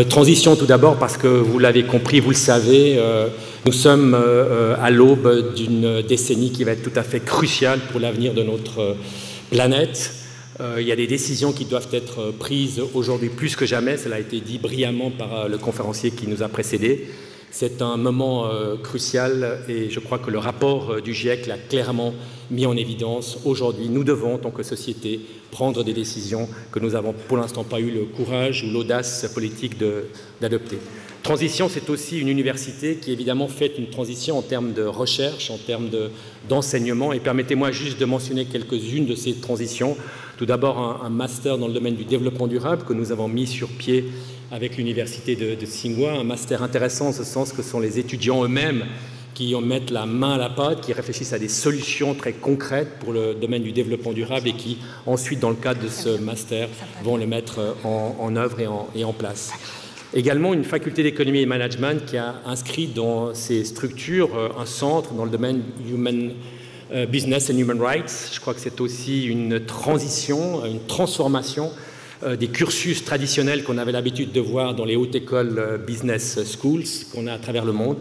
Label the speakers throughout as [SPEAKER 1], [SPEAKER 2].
[SPEAKER 1] Transition tout d'abord parce que vous l'avez compris, vous le savez, nous sommes à l'aube d'une décennie qui va être tout à fait cruciale pour l'avenir de notre planète. Il y a des décisions qui doivent être prises aujourd'hui plus que jamais, cela a été dit brillamment par le conférencier qui nous a précédés. C'est un moment crucial et je crois que le rapport du GIEC l'a clairement mis en évidence. Aujourd'hui, nous devons, en tant que société, prendre des décisions que nous n'avons pour l'instant pas eu le courage ou l'audace politique d'adopter. Transition, c'est aussi une université qui évidemment fait une transition en termes de recherche, en termes d'enseignement. Et permettez-moi juste de mentionner quelques-unes de ces transitions. Tout d'abord, un master dans le domaine du développement durable que nous avons mis sur pied avec l'université de Tsinghua, un master intéressant en ce sens que ce sont les étudiants eux-mêmes qui mettent la main à la pâte, qui réfléchissent à des solutions très concrètes pour le domaine du développement durable et qui, ensuite, dans le cadre de ce master, vont le mettre en œuvre et en place. Également, une faculté d'économie et management qui a inscrit dans ses structures un centre dans le domaine Human Business and Human Rights. Je crois que c'est aussi une transition, une transformation des cursus traditionnels qu'on avait l'habitude de voir dans les hautes écoles business schools qu'on a à travers le monde,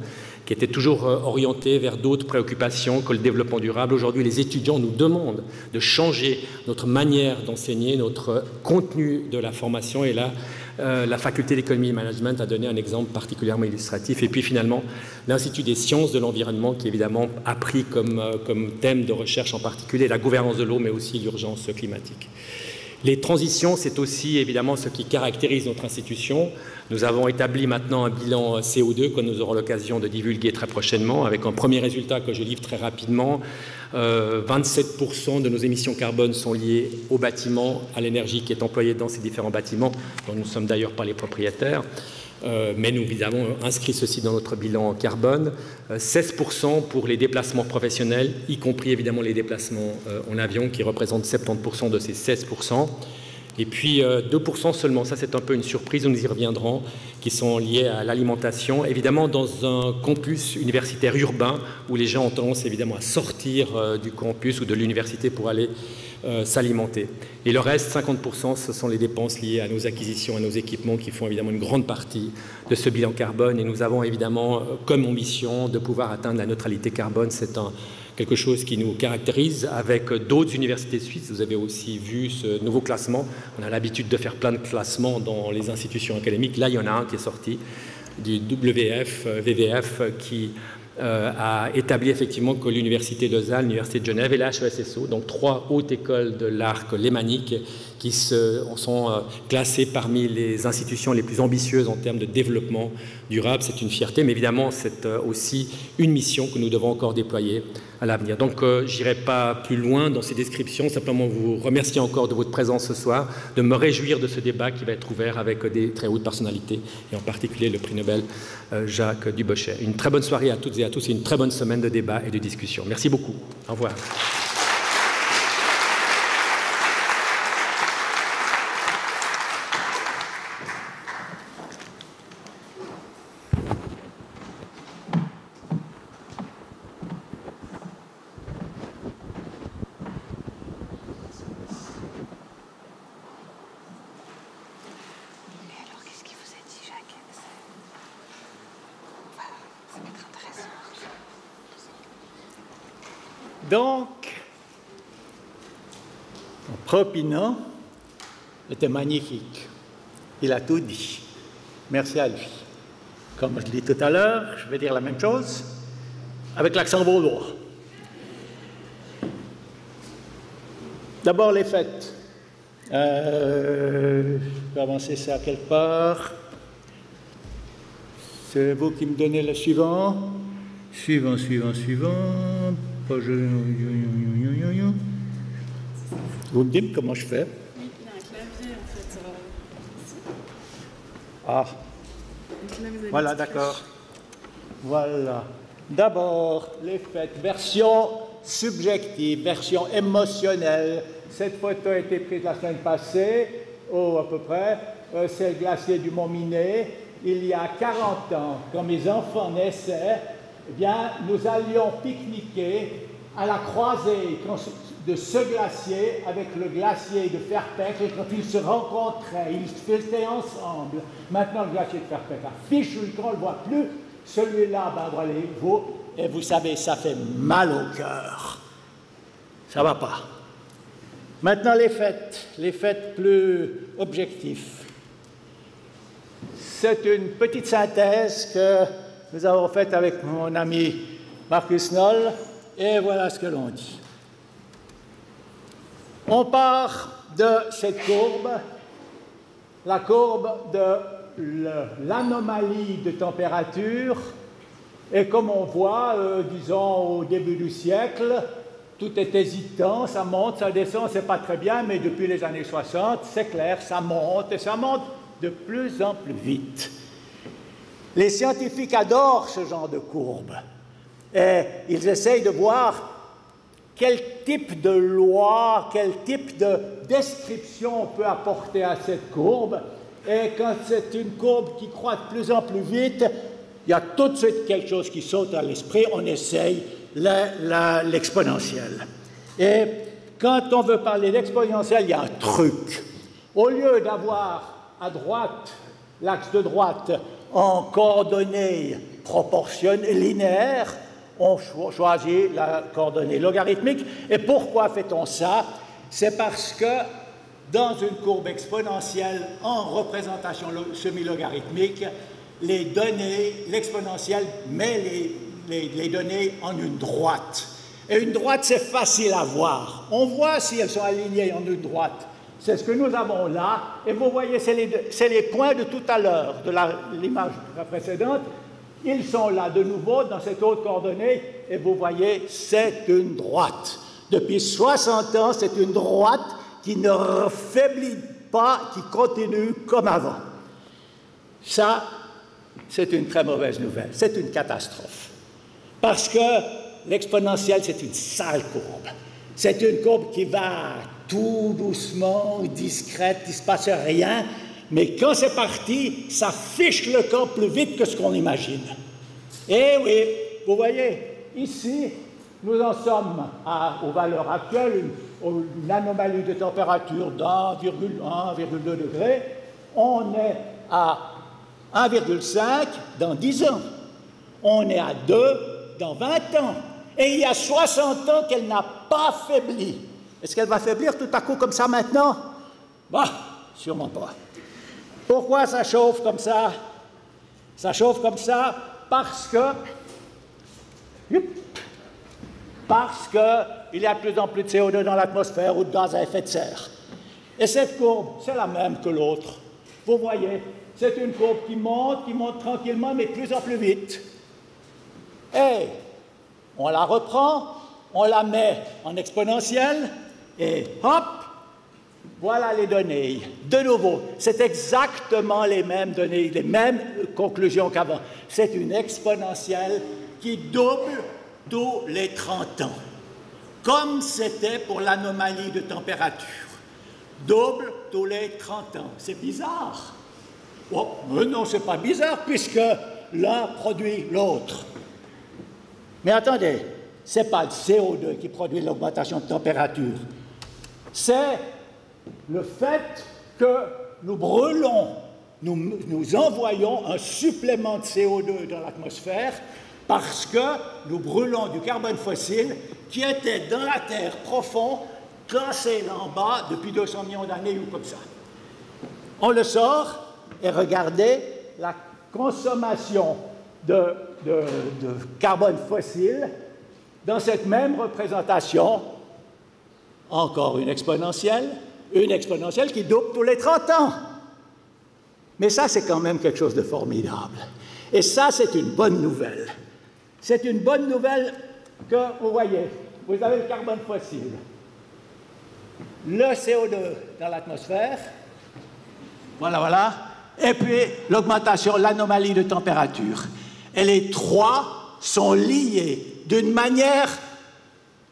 [SPEAKER 1] qui étaient toujours orientés vers d'autres préoccupations que le développement durable. Aujourd'hui, les étudiants nous demandent de changer notre manière d'enseigner, notre contenu de la formation. Et là, la faculté d'économie et management a donné un exemple particulièrement illustratif. Et puis finalement, l'Institut des sciences de l'environnement, qui évidemment a pris comme thème de recherche en particulier la gouvernance de l'eau, mais aussi l'urgence climatique. Les transitions, c'est aussi évidemment ce qui caractérise notre institution. Nous avons établi maintenant un bilan CO2 que nous aurons l'occasion de divulguer très prochainement, avec un premier résultat que je livre très rapidement. 27% de nos émissions carbone sont liées au bâtiment, à l'énergie qui est employée dans ces différents bâtiments, dont nous ne sommes d'ailleurs pas les propriétaires. Mais nous avons inscrit ceci dans notre bilan carbone. 16% pour les déplacements professionnels, y compris évidemment les déplacements en avion, qui représentent 70% de ces 16%. Et puis 2% seulement, ça c'est un peu une surprise, nous y reviendrons, qui sont liés à l'alimentation. Évidemment, dans un campus universitaire urbain, où les gens ont tendance évidemment à sortir du campus ou de l'université pour aller s'alimenter. Et le reste, 50%, ce sont les dépenses liées à nos acquisitions, à nos équipements qui font évidemment une grande partie de ce bilan carbone. Et nous avons évidemment comme ambition de pouvoir atteindre la neutralité carbone. C'est quelque chose qui nous caractérise avec d'autres universités suisses. Vous avez aussi vu ce nouveau classement. On a l'habitude de faire plein de classements dans les institutions académiques. Là, il y en a un qui est sorti du WVF qui a établi effectivement que l'Université de Lausanne, l'Université de Genève et la HESSO, donc 3 hautes écoles de l'arc lémanique, qui sont classées parmi les institutions les plus ambitieuses en termes de développement durable. C'est une fierté, mais évidemment, c'est aussi une mission que nous devons encore déployer à l'avenir. Donc, je n'irai pas plus loin dans ces descriptions, simplement vous remercier encore de votre présence ce soir, de me réjouir de ce débat qui va être ouvert avec des très hautes personnalités, et en particulier le prix Nobel Jacques Dubochet. Une très bonne soirée à toutes et à tous et une très bonne semaine de débat et de discussion. Merci beaucoup. Au revoir.
[SPEAKER 2] Donc, mon propre était magnifique. Il a tout dit. Merci à lui. Comme je l'ai dit tout à l'heure, je vais dire la même chose avec l'accent vaudois. D'abord, les fêtes. Je vais avancer ça quelque part. C'est vous qui me donnez le suivant. Suivant. Vous me dites comment je fais?
[SPEAKER 3] Oui, il y a un clavier en fait.
[SPEAKER 2] Ah,
[SPEAKER 3] Là,
[SPEAKER 2] voilà, d'accord. Voilà. D'abord, les fêtes, version subjective, version émotionnelle. Cette photo a été prise la semaine passée, à peu près. C'est le glacier du Mont Minet. Il y a 40 ans, quand mes enfants naissaient, eh bien, nous allions pique-niquer à la croisée de ce glacier avec le glacier de Fairpeck, et quand ils se rencontraient, ils faisaient ensemble. Maintenant, le glacier de Fairpeck a fichu le camp, on ne le voit plus. Celui-là, ben voilà, et vous savez, ça fait mal au cœur. Ça ne va pas. Maintenant, les faits plus objectifs. C'est une petite synthèse que nous avons faite avec mon ami Marcus Noll, et voilà ce que l'on dit. On part de cette courbe, la courbe de l'anomalie de température, et comme on voit, disons, au début du siècle, tout est hésitant, ça monte, ça descend, c'est pas très bien, mais depuis les années 60, c'est clair, ça monte, et ça monte de plus en plus vite. Les scientifiques adorent ce genre de courbe, et ils essayent de voir quel type de loi, quel type de description on peut apporter à cette courbe. Et quand c'est une courbe qui croît de plus en plus vite, il y a tout de suite quelque chose qui saute à l'esprit, on essaye l'exponentielle. Et quand on veut parler d'exponentielle, il y a un truc. Au lieu d'avoir à droite, l'axe de droite, en coordonnées proportionnelles, linéaires, on choisit la coordonnée logarithmique. Et pourquoi fait-on ça? C'est parce que dans une courbe exponentielle en représentation semi-logarithmique, les données, l'exponentielle met les données en une droite. Et une droite, c'est facile à voir. On voit si elles sont alignées en une droite. C'est ce que nous avons là. Et vous voyez, c'est les points de tout à l'heure, de l'image précédente. Ils sont là de nouveau dans cette autre coordonnée, et vous voyez, c'est une droite. Depuis 60 ans, c'est une droite qui ne faiblit pas, qui continue comme avant. Ça, c'est une très mauvaise nouvelle, c'est une catastrophe. Parce que l'exponentielle, c'est une sale courbe. C'est une courbe qui va tout doucement, discrète, il ne se passe rien. Mais quand c'est parti, ça fiche le camp plus vite que ce qu'on imagine. Et oui, vous voyez, ici, nous en sommes aux valeurs actuelles, une anomalie de température d'1,1,2 degrés. On est à 1,5 dans 10 ans. On est à 2 dans 20 ans. Et il y a 60 ans qu'elle n'a pas faibli. Est-ce qu'elle va faiblir tout à coup comme ça maintenant? Bah, sûrement pas. Pourquoi ça chauffe comme ça? Ça chauffe comme ça parce qu'il y a de plus en plus de CO2 dans l'atmosphère ou de gaz à effet de serre. Et cette courbe, c'est la même que l'autre. Vous voyez, c'est une courbe qui monte tranquillement, mais de plus en plus vite. Et on la reprend, on la met en exponentielle, et hop, voilà les données. De nouveau, c'est exactement les mêmes données, les mêmes conclusions qu'avant. C'est une exponentielle qui double tous les 30 ans, comme c'était pour l'anomalie de température. Double tous les 30 ans. C'est bizarre. Oh, mais non, c'est pas bizarre, puisque l'un produit l'autre. Mais attendez, ce n'est pas le CO2 qui produit l'augmentation de température. C'est le fait que nous brûlons, nous envoyons un supplément de CO2 dans l'atmosphère parce que nous brûlons du carbone fossile qui était dans la terre profond, classé là en bas depuis 200 millions d'années ou comme ça. On le sort et regardez la consommation de carbone fossile dans cette même représentation. Encore une exponentielle qui double tous les 30 ans. Mais ça, c'est quand même quelque chose de formidable. Et ça, c'est une bonne nouvelle. C'est une bonne nouvelle que, vous voyez, vous avez le carbone fossile, le CO2 dans l'atmosphère, voilà, et puis l'augmentation, l'anomalie de température. Et les trois sont liés d'une manière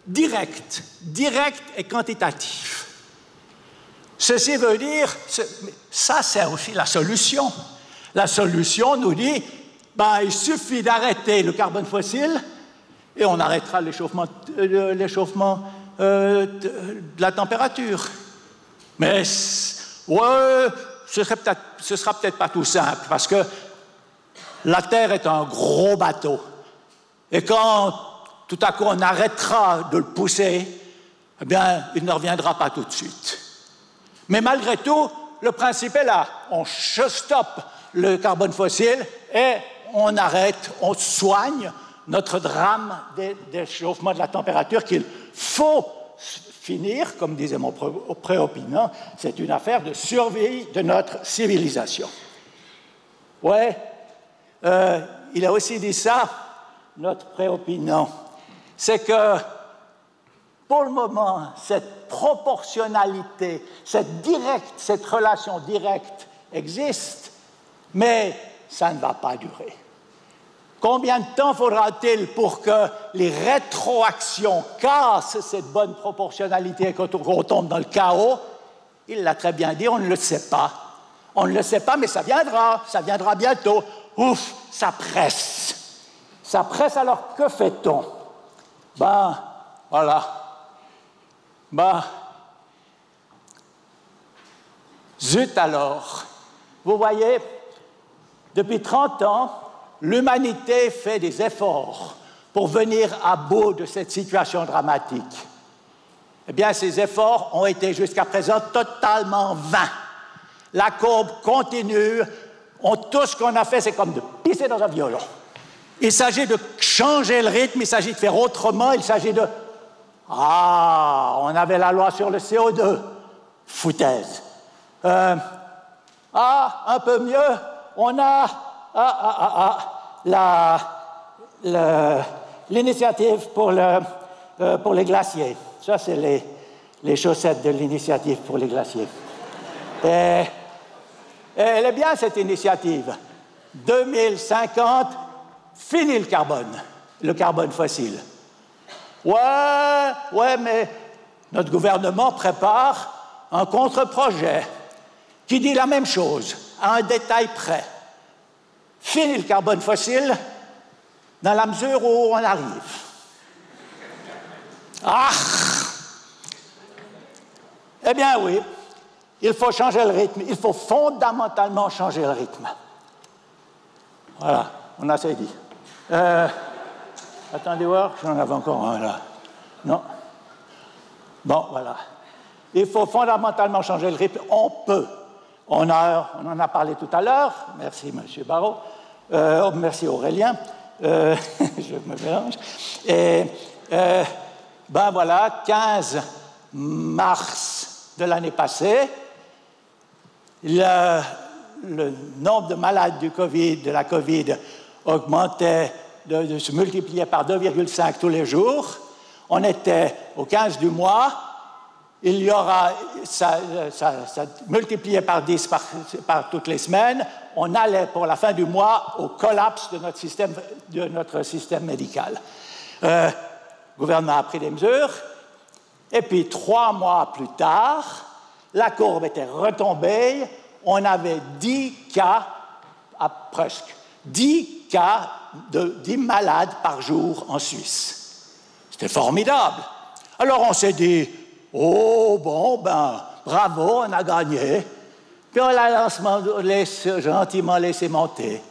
[SPEAKER 2] directe et quantitative. Ceci veut dire, ça c'est aussi la solution. La solution nous dit, il suffit d'arrêter le carbone fossile et on arrêtera l'échauffement de la température. Mais ouais, ce sera peut-être pas tout simple, parce que la Terre est un gros bateau. Et quand tout à coup on arrêtera de le pousser, eh bien, il ne reviendra pas tout de suite. Mais malgré tout, le principe est là. On stoppe le carbone fossile et on arrête, on soigne notre drame d'échauffement de la température qu'il faut finir, comme disait mon préopinant, c'est une affaire de survie de notre civilisation. Ouais, il a aussi dit ça, notre préopinant, c'est que pour le moment, cette proportionnalité, cette relation directe existe, mais ça ne va pas durer. Combien de temps faudra-t-il pour que les rétroactions cassent cette bonne proportionnalité et qu'on tombe dans le chaos? Il l'a très bien dit, on ne le sait pas. On ne le sait pas, mais ça viendra bientôt. Ouf, ça presse. Ça presse, alors que fait-on? Ben, voilà. Ben, zut alors. Vous voyez, depuis 30 ans, l'humanité fait des efforts pour venir à bout de cette situation dramatique. Eh bien, ces efforts ont été jusqu'à présent totalement vains. La courbe continue. Tout ce qu'on a fait, c'est comme de pisser dans un violon. Il s'agit de changer le rythme, il s'agit de faire autrement, il s'agit de... Ah, on avait la loi sur le CO2. Foutaise. Un peu mieux, on a... l'initiative pour les glaciers. Ça, c'est les chaussettes de l'initiative pour les glaciers. Et elle est bien, cette initiative. 2050, fini le carbone fossile. Ouais, mais notre gouvernement prépare un contre-projet qui dit la même chose, à un détail près. Fini le carbone fossile dans la mesure où on arrive. Ah! Eh bien oui, il faut changer le rythme, il faut fondamentalement changer le rythme. Voilà, on a assez dit. Attendez voir, j'en avais encore un là. Non? Bon, voilà. Il faut fondamentalement changer le rythme, on peut. On en a parlé tout à l'heure, merci M. Barrault, merci Aurélien, je me mélange. Et ben voilà, 15 mars de l'année passée, le nombre de malades de la COVID augmentait, se multipliait par 2,5 tous les jours. On était au 15 du mois. Il y aura, ça multiplié par 10 par toutes les semaines, on allait pour la fin du mois au collapse de notre système médical. Le gouvernement a pris des mesures, et puis 3 mois plus tard, la courbe était retombée, on avait 10 cas, presque, 10 cas de 10 malades par jour en Suisse. C'était formidable. Alors on s'est dit, oh, bon, ben, bravo, on a gagné. Puis on l'a gentiment laissé monter.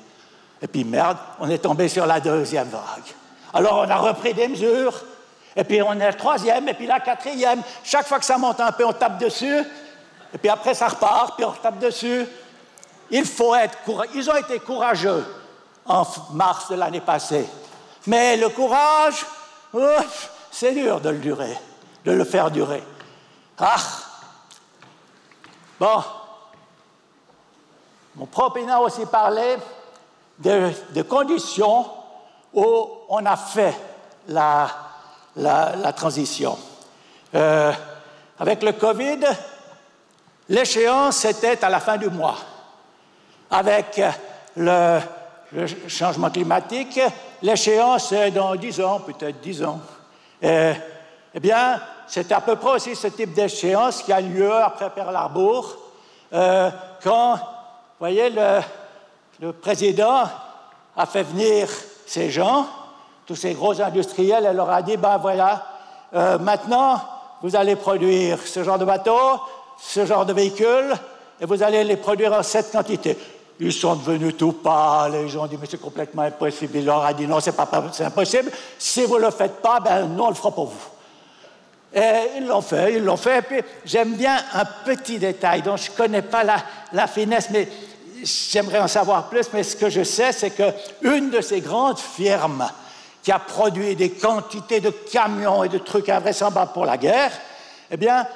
[SPEAKER 2] Et puis, merde, on est tombé sur la deuxième vague. Alors, on a repris des mesures. Et puis, on est la troisième, et puis la quatrième. Chaque fois que ça monte un peu, on tape dessus. Et puis après, ça repart, puis on tape dessus. Il faut être courageux. Ils ont été courageux en mars de l'année passée. Mais le courage, c'est dur de le faire durer. Ah! Bon. Mon propre aussi parlait de conditions où on a fait la transition. Avec le COVID, l'échéance était à la fin du mois. Avec le changement climatique, l'échéance est dans 10 ans, peut-être 10 ans. Eh bien, c'est à peu près aussi ce type d'échéance qui a lieu après Pearl Harbor, quand, vous voyez, le président a fait venir ces gens tous ces gros industriels, elle leur a dit, ben voilà, maintenant, vous allez produire ce genre de bateau, ce genre de véhicule, et vous allez les produire en cette quantité. Ils sont devenus tout pâles, ils ont dit, mais c'est complètement impossible. Il leur a dit, non, c'est impossible. Si vous ne le faites pas, ben nous, on le fera pour vous. Et ils l'ont fait. Et puis, j'aime bien un petit détail dont je ne connais pas la finesse, mais j'aimerais en savoir plus. Mais ce que je sais, c'est qu'une de ces grandes firmes qui a produit des quantités de camions et de trucs invraisemblables pour la guerre, eh bien,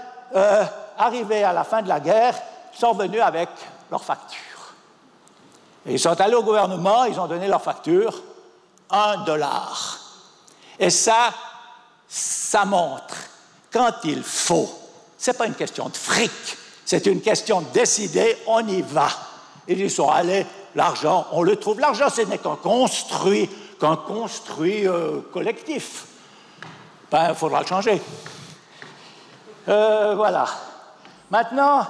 [SPEAKER 2] arrivés à la fin de la guerre, sont venus avec leurs factures. Et ils sont allés au gouvernement, ils ont donné leur facture, $1. Et ça montre, quand il faut, ce n'est pas une question de fric, c'est une question de décider, on y va. Et ils sont allés, l'argent, on le trouve. L'argent, ce n'est qu'un construit collectif. Ben, il faudra le changer. Voilà. Maintenant,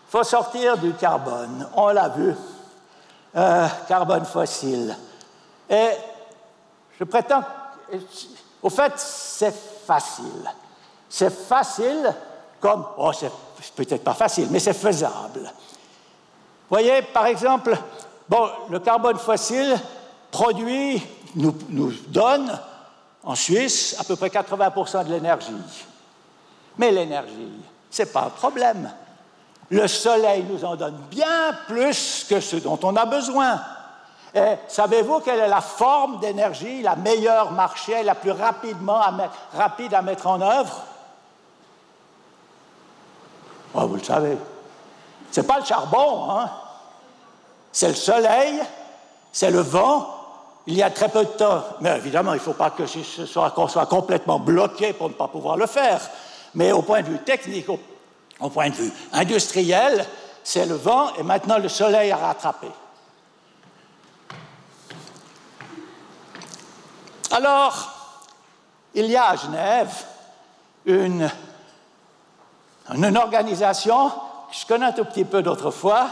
[SPEAKER 2] faut sortir du carbone. On l'a vu. Carbone fossile. Et je prétends... Au fait, c'est facile. C'est facile comme... Oh, c'est peut-être pas facile, mais c'est faisable. Vous voyez, par exemple, bon, le carbone fossile produit, nous donne, en Suisse, à peu près 80% de l'énergie. Mais l'énergie, ce n'est pas un problème. Le soleil nous en donne bien plus que ce dont on a besoin. Et savez-vous quelle est la forme d'énergie, la meilleure marché, la plus rapide à mettre en œuvre? Oh, vous le savez. Ce n'est pas le charbon, hein? C'est le soleil, c'est le vent. Il y a très peu de temps. Mais évidemment, il ne faut pas qu'on soit complètement bloqué pour ne pas pouvoir le faire. Mais au point de vue technique, au point de vue industriel, c'est le vent et maintenant le soleil a rattrapé. Alors, il y a à Genève une organisation que je connais un tout petit peu d'autrefois,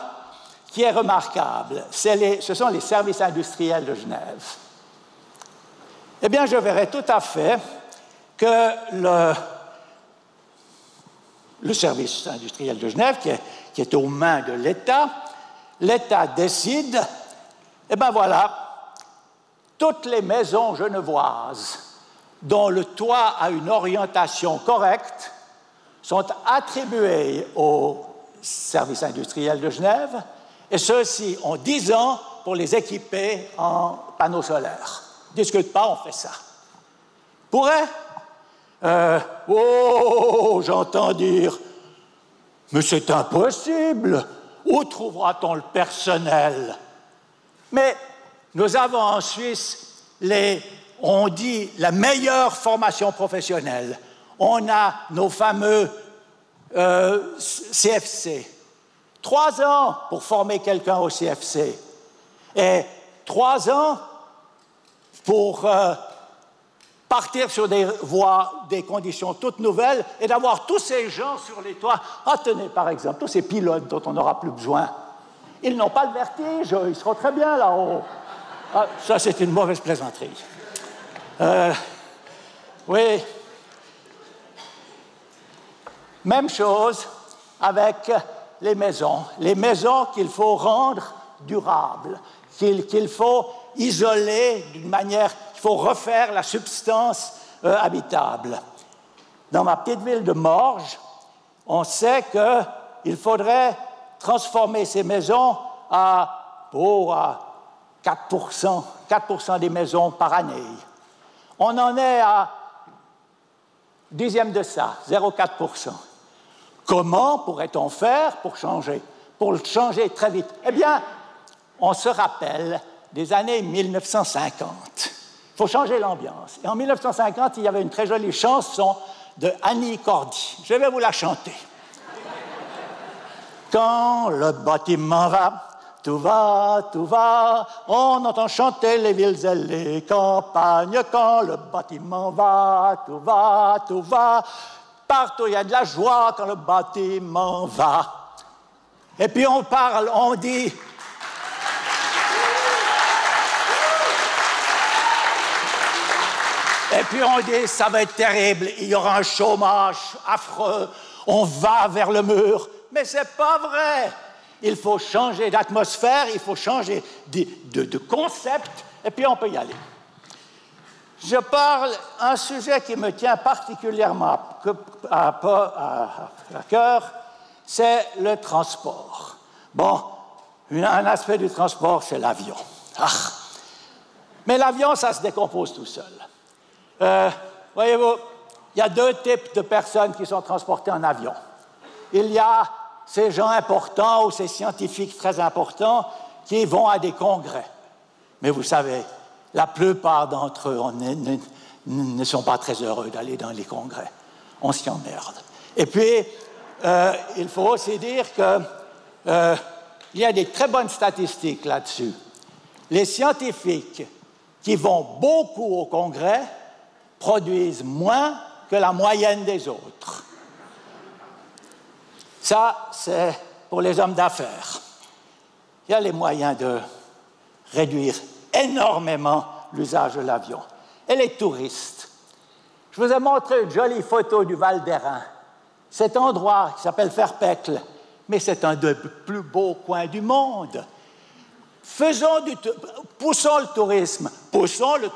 [SPEAKER 2] qui est remarquable. Ce sont les services industriels de Genève. Eh bien, je verrais tout à fait que le service industriel de Genève, qui est aux mains de l'État, l'État décide, eh bien voilà, toutes les maisons genevoises dont le toit a une orientation correcte sont attribuées au service industriel de Genève, et ceux-ci ont 10 ans pour les équiper en panneaux solaires. On ne discute pas, on fait ça. Pourrait j'entends dire, mais c'est impossible. Où trouvera-t-on le personnel? Mais nous avons en Suisse, on dit, la meilleure formation professionnelle. On a nos fameux CFC. 3 ans pour former quelqu'un au CFC. Et 3 ans pour partir sur des voies, des conditions toutes nouvelles et d'avoir tous ces gens sur les toits. Ah, tenez, par exemple, tous ces pilotes dont on n'aura plus besoin. Ils n'ont pas le vertige, ils seront très bien là-haut. Ah, ça, c'est une mauvaise plaisanterie. Oui. Même chose avec les maisons. Les maisons qu'il faut rendre durables, qu'il faut isoler d'une manière, il faut refaire la substance habitable. Dans ma petite ville de Morges, on sait qu'il faudrait transformer ces maisons à 4% des maisons par année. On en est à dixième de ça, 0,4%. Comment pourrait-on faire pour le changer très vite? Eh bien, on se rappelle des années 1950. Il faut changer l'ambiance. Et en 1950, il y avait une très jolie chanson de Annie Cordy. Je vais vous la chanter. Quand le bâtiment va, tout va, tout va, on entend chanter les villes et les campagnes. Quand le bâtiment va, tout va, tout va, partout il y a de la joie quand le bâtiment va. Et puis on parle, on dit... Et puis on dit, ça va être terrible, il y aura un chômage affreux, on va vers le mur. Mais ce n'est pas vrai. Il faut changer d'atmosphère, il faut changer de concept, et puis on peut y aller. Je parle d'un sujet qui me tient particulièrement à cœur, c'est le transport. Bon, un aspect du transport, c'est l'avion. Ah. Mais l'avion, ça se décompose tout seul. Voyez-vous, il y a deux types de personnes qui sont transportées en avion. Il y a ces gens importants ou ces scientifiques très importants qui vont à des congrès. Mais vous savez, la plupart d'entre eux ne sont pas très heureux d'aller dans les congrès. On s'y emmerde. Et puis, il faut aussi dire qu'il y a des très bonnes statistiques là-dessus. Les scientifiques qui vont beaucoup au congrès produisent moins que la moyenne des autres. Ça, c'est pour les hommes d'affaires. Il y a les moyens de réduire énormément l'usage de l'avion. Et les touristes. Je vous ai montré une jolie photo du Val d'Airain. Cet endroit qui s'appelle Ferpecle, mais c'est un des plus beaux coins du monde. Poussons le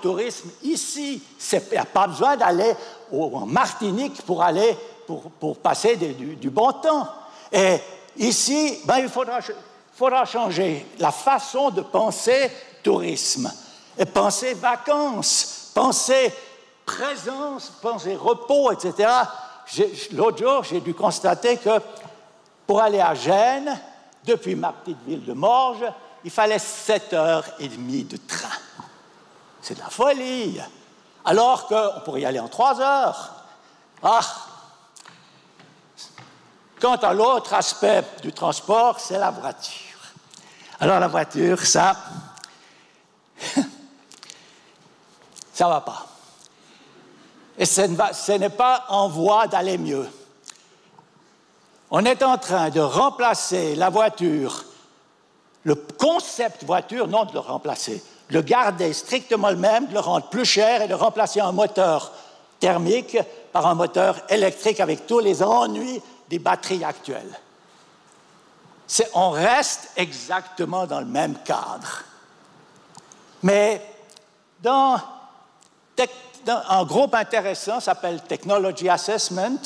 [SPEAKER 2] tourisme ici. Il n'y a pas besoin d'aller en Martinique pour passer du bon temps. Et ici, il faudra changer la façon de penser tourisme, et penser vacances, penser présence, penser repos, etc. L'autre jour, j'ai dû constater que pour aller à Gênes, depuis ma petite ville de Morges, il fallait 7h30 de train. C'est de la folie. Alors qu'on pourrait y aller en 3 heures. Ah! Quant à l'autre aspect du transport, c'est la voiture. Alors la voiture, ça ne va pas. Et ce n'est pas en voie d'aller mieux. On est en train de remplacer la voiture, le concept voiture, non de le remplacer, de le garder strictement le même, de le rendre plus cher et de remplacer un moteur thermique par un moteur électrique avec tous les ennuis des batteries actuelles. On reste exactement dans le même cadre. Mais un groupe intéressant s'appelle Technology Assessment.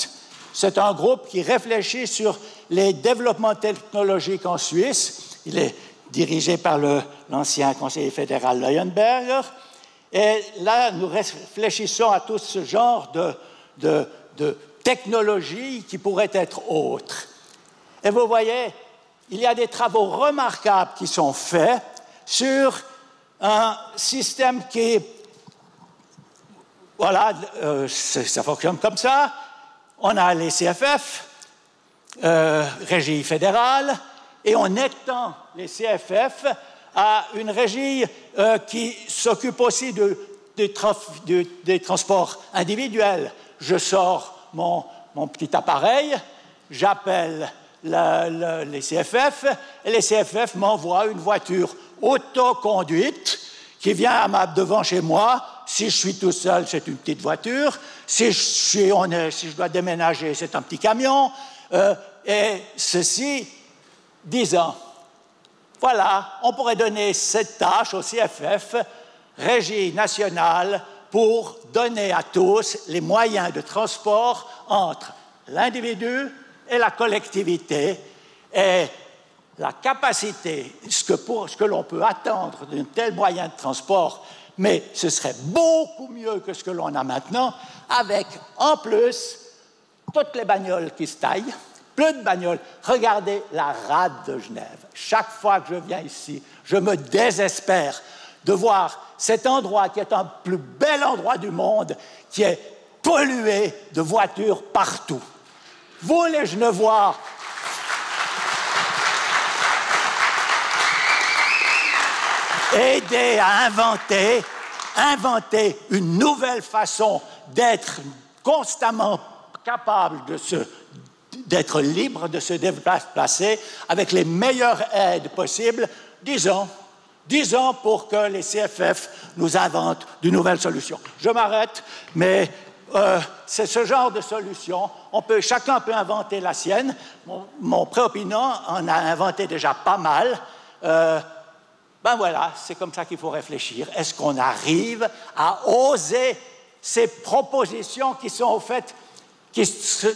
[SPEAKER 2] C'est un groupe qui réfléchit sur les développements technologiques en Suisse. Il est dirigé par l'ancien conseiller fédéral Leuenberger. Et là, nous réfléchissons à tout ce genre de technologies qui pourraient être autres. Et vous voyez, il y a des travaux remarquables qui sont faits sur un système qui... Voilà, ça fonctionne comme ça. On a les CFF, régie fédérale, et on étend les CFF à une régie qui s'occupe aussi des transports individuels. Je sors mon petit appareil, j'appelle les CFF, et les CFF m'envoient une voiture autoconduite qui vient devant chez moi. Si je suis tout seul, c'est une petite voiture. Si je dois déménager, c'est un petit camion. Et ceci, 10 ans. Voilà, on pourrait donner cette tâche au CFF, Régie nationale, pour donner à tous les moyens de transport entre l'individu et la collectivité et la capacité, ce que l'on peut attendre d'un tel moyen de transport, mais ce serait beaucoup mieux que ce que l'on a maintenant, avec, en plus, toutes les bagnoles qui se taillent, plus de bagnoles. Regardez la rade de Genève. Chaque fois que je viens ici, je me désespère de voir cet endroit qui est un plus bel endroit du monde, qui est pollué de voitures partout. Vous, les Genevois, aidez à inventer une nouvelle façon d'être constamment capable d'être libre de se déplacer avec les meilleures aides possibles. Disons, 10 ans pour que les CFF nous inventent de nouvelles solutions. Je m'arrête, mais c'est ce genre de solution. Chacun peut inventer la sienne. Mon préopinant en a inventé déjà pas mal. Ben voilà, c'est comme ça qu'il faut réfléchir. Est-ce qu'on arrive à oser ces propositions qui sont au fait, qui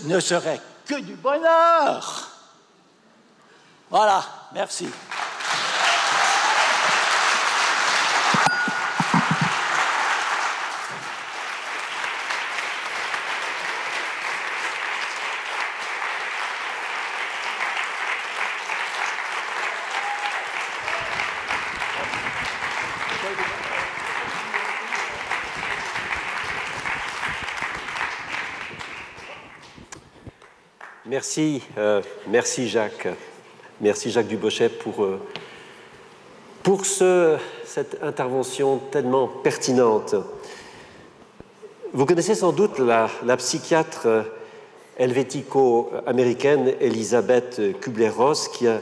[SPEAKER 2] ne seraient que du bonheur? Voilà, merci.
[SPEAKER 4] Merci Jacques. Merci Jacques Dubochet pour cette intervention tellement pertinente. Vous connaissez sans doute la psychiatre helvético-américaine Elisabeth Kubler-Ross qui a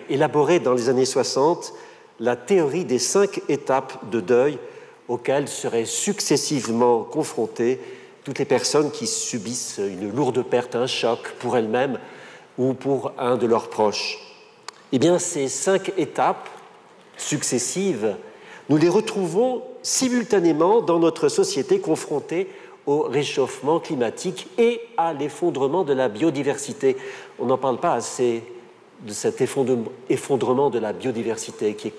[SPEAKER 4] élaboré dans les années 60 la théorie des 5 étapes de deuil auxquelles seraient successivement confrontées toutes les personnes qui subissent une lourde perte, un choc pour elles-mêmes ou pour un de leurs proches. Eh bien, ces 5 étapes successives, nous les retrouvons simultanément dans notre société confrontée au réchauffement climatique et à l'effondrement de la biodiversité. On n'en parle pas assez de cet effondrement de la biodiversité qui est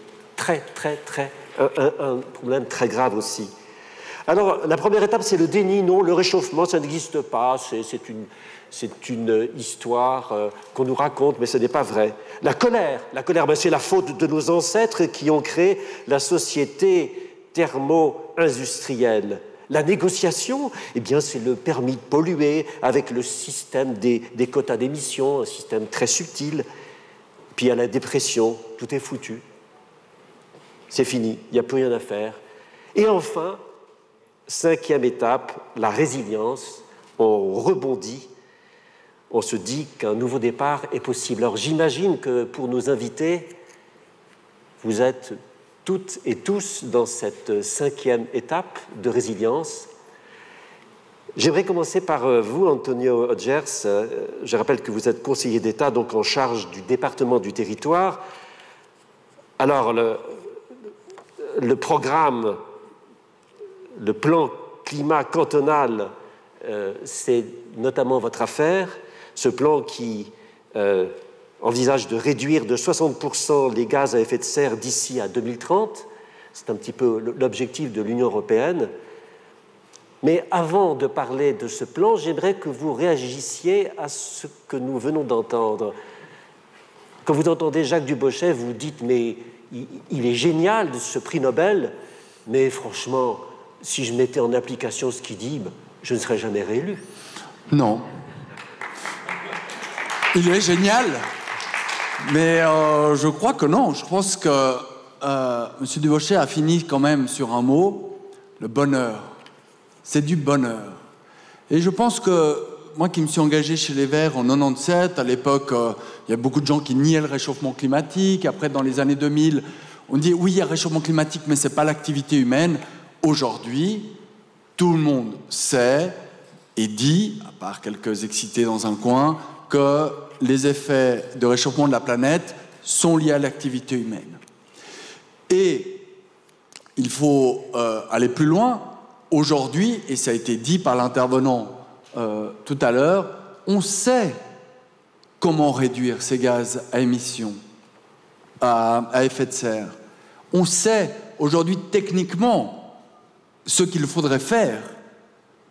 [SPEAKER 4] un problème très grave aussi. Alors, la première étape, c'est le déni. Non, le réchauffement, ça n'existe pas. C'est une histoire qu'on nous raconte, mais ce n'est pas vrai. La colère, ben, c'est la faute de nos ancêtres qui ont créé la société thermo-industrielle. La négociation, eh bien, c'est le permis de polluer avec le système des quotas d'émissions, un système très subtil. Puis il y a la dépression, tout est foutu. C'est fini, il n'y a plus rien à faire. Et enfin, 5e étape, la résilience. On rebondit, on se dit qu'un nouveau départ est possible. Alors j'imagine que pour nos invités, vous êtes toutes et tous dans cette 5e étape de résilience. J'aimerais commencer par vous, Antonio Hodgers. Je rappelle que vous êtes conseiller d'État, donc en charge du département du territoire. Alors, le programme, le plan climat cantonal, c'est notamment votre affaire. Ce plan qui envisage de réduire de 60% les gaz à effet de serre d'ici à 2030. C'est un petit peu l'objectif de l'Union européenne. Mais avant de parler de ce plan, j'aimerais que vous réagissiez à ce que nous venons d'entendre. Quand vous entendez Jacques Dubochet, vous dites « mais il est génial ce prix Nobel, mais franchement, si je mettais en application ce qu'il dit, je ne serais jamais réélu. »
[SPEAKER 5] Non. Il est génial, mais je crois que non. Je pense que M. Dubochet a fini quand même sur un mot, le bonheur. C'est du bonheur. Et je pense que moi qui me suis engagé chez les Verts en 97, à l'époque, il y a beaucoup de gens qui niaient le réchauffement climatique. Après, dans les années 2000, on dit oui, il y a réchauffement climatique, mais ce n'est pas l'activité humaine. Aujourd'hui, tout le monde sait et dit, à part quelques excités dans un coin, que les effets de réchauffement de la planète sont liés à l'activité humaine. Et il faut aller plus loin. Aujourd'hui, et ça a été dit par l'intervenant tout à l'heure, on sait comment réduire ces gaz à émissions, à effet de serre. On sait aujourd'hui techniquement ce qu'il faudrait faire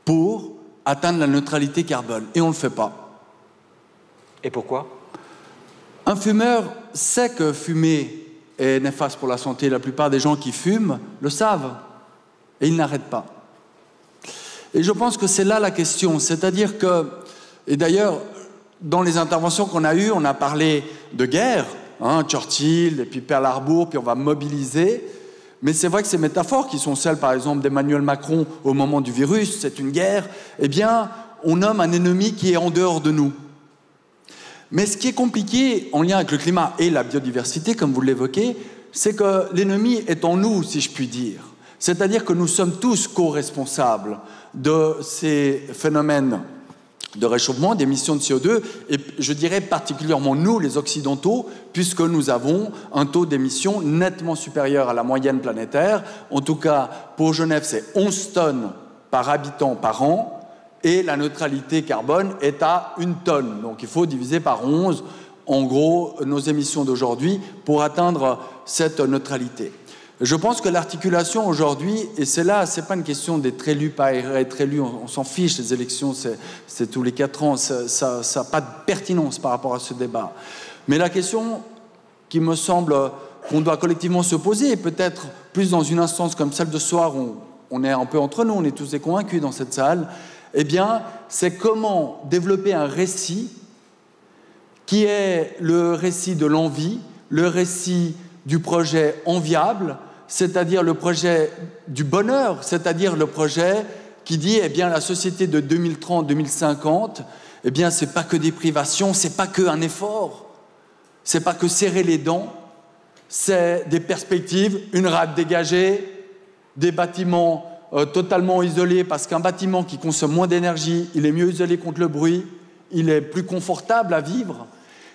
[SPEAKER 5] pour atteindre la neutralité carbone. Et on ne le fait pas.
[SPEAKER 4] Et pourquoi ?
[SPEAKER 5] Un fumeur sait que fumer est néfaste pour la santé. La plupart des gens qui fument le savent. Et ils n'arrêtent pas. Et je pense que c'est là la question. C'est-à-dire que, et d'ailleurs, dans les interventions qu'on a eues, on a parlé de guerre, Churchill, et puis Pearl Harbor, puis on va mobiliser. Mais c'est vrai que ces métaphores, qui sont celles, par exemple, d'Emmanuel Macron au moment du virus, c'est une guerre, eh bien, on nomme un ennemi qui est en dehors de nous. Mais ce qui est compliqué, en lien avec le climat et la biodiversité, comme vous l'évoquez, c'est que l'ennemi est en nous, si je puis dire. C'est-à-dire que nous sommes tous co-responsables de ces phénomènes de réchauffement, d'émissions de CO2, et je dirais particulièrement nous, les Occidentaux, puisque nous avons un taux d'émission nettement supérieur à la moyenne planétaire. En tout cas, pour Genève, c'est 11 tonnes par habitant par an, et la neutralité carbone est à 1 tonne. Donc il faut diviser par 11, en gros, nos émissions d'aujourd'hui pour atteindre cette neutralité. Je pense que l'articulation aujourd'hui, et c'est là, c'est pas une question d'être élu, pas être élu, on s'en fiche, les élections, c'est tous les 4 ans, ça n'a pas de pertinence par rapport à ce débat. Mais la question qui me semble qu'on doit collectivement se poser, et peut-être plus dans une instance comme celle de ce soir, où on est un peu entre nous, on est tous convaincus dans cette salle, eh bien, c'est comment développer un récit qui est le récit de l'envie, le récit du projet enviable, c'est-à-dire le projet du bonheur, c'est-à-dire le projet qui dit, eh bien, la société de 2030-2050, eh bien, c'est pas que des privations, c'est pas que un effort, c'est pas que serrer les dents, c'est des perspectives, une rade dégagée, des bâtiments totalement isolés, parce qu'un bâtiment qui consomme moins d'énergie, il est mieux isolé contre le bruit, il est plus confortable à vivre.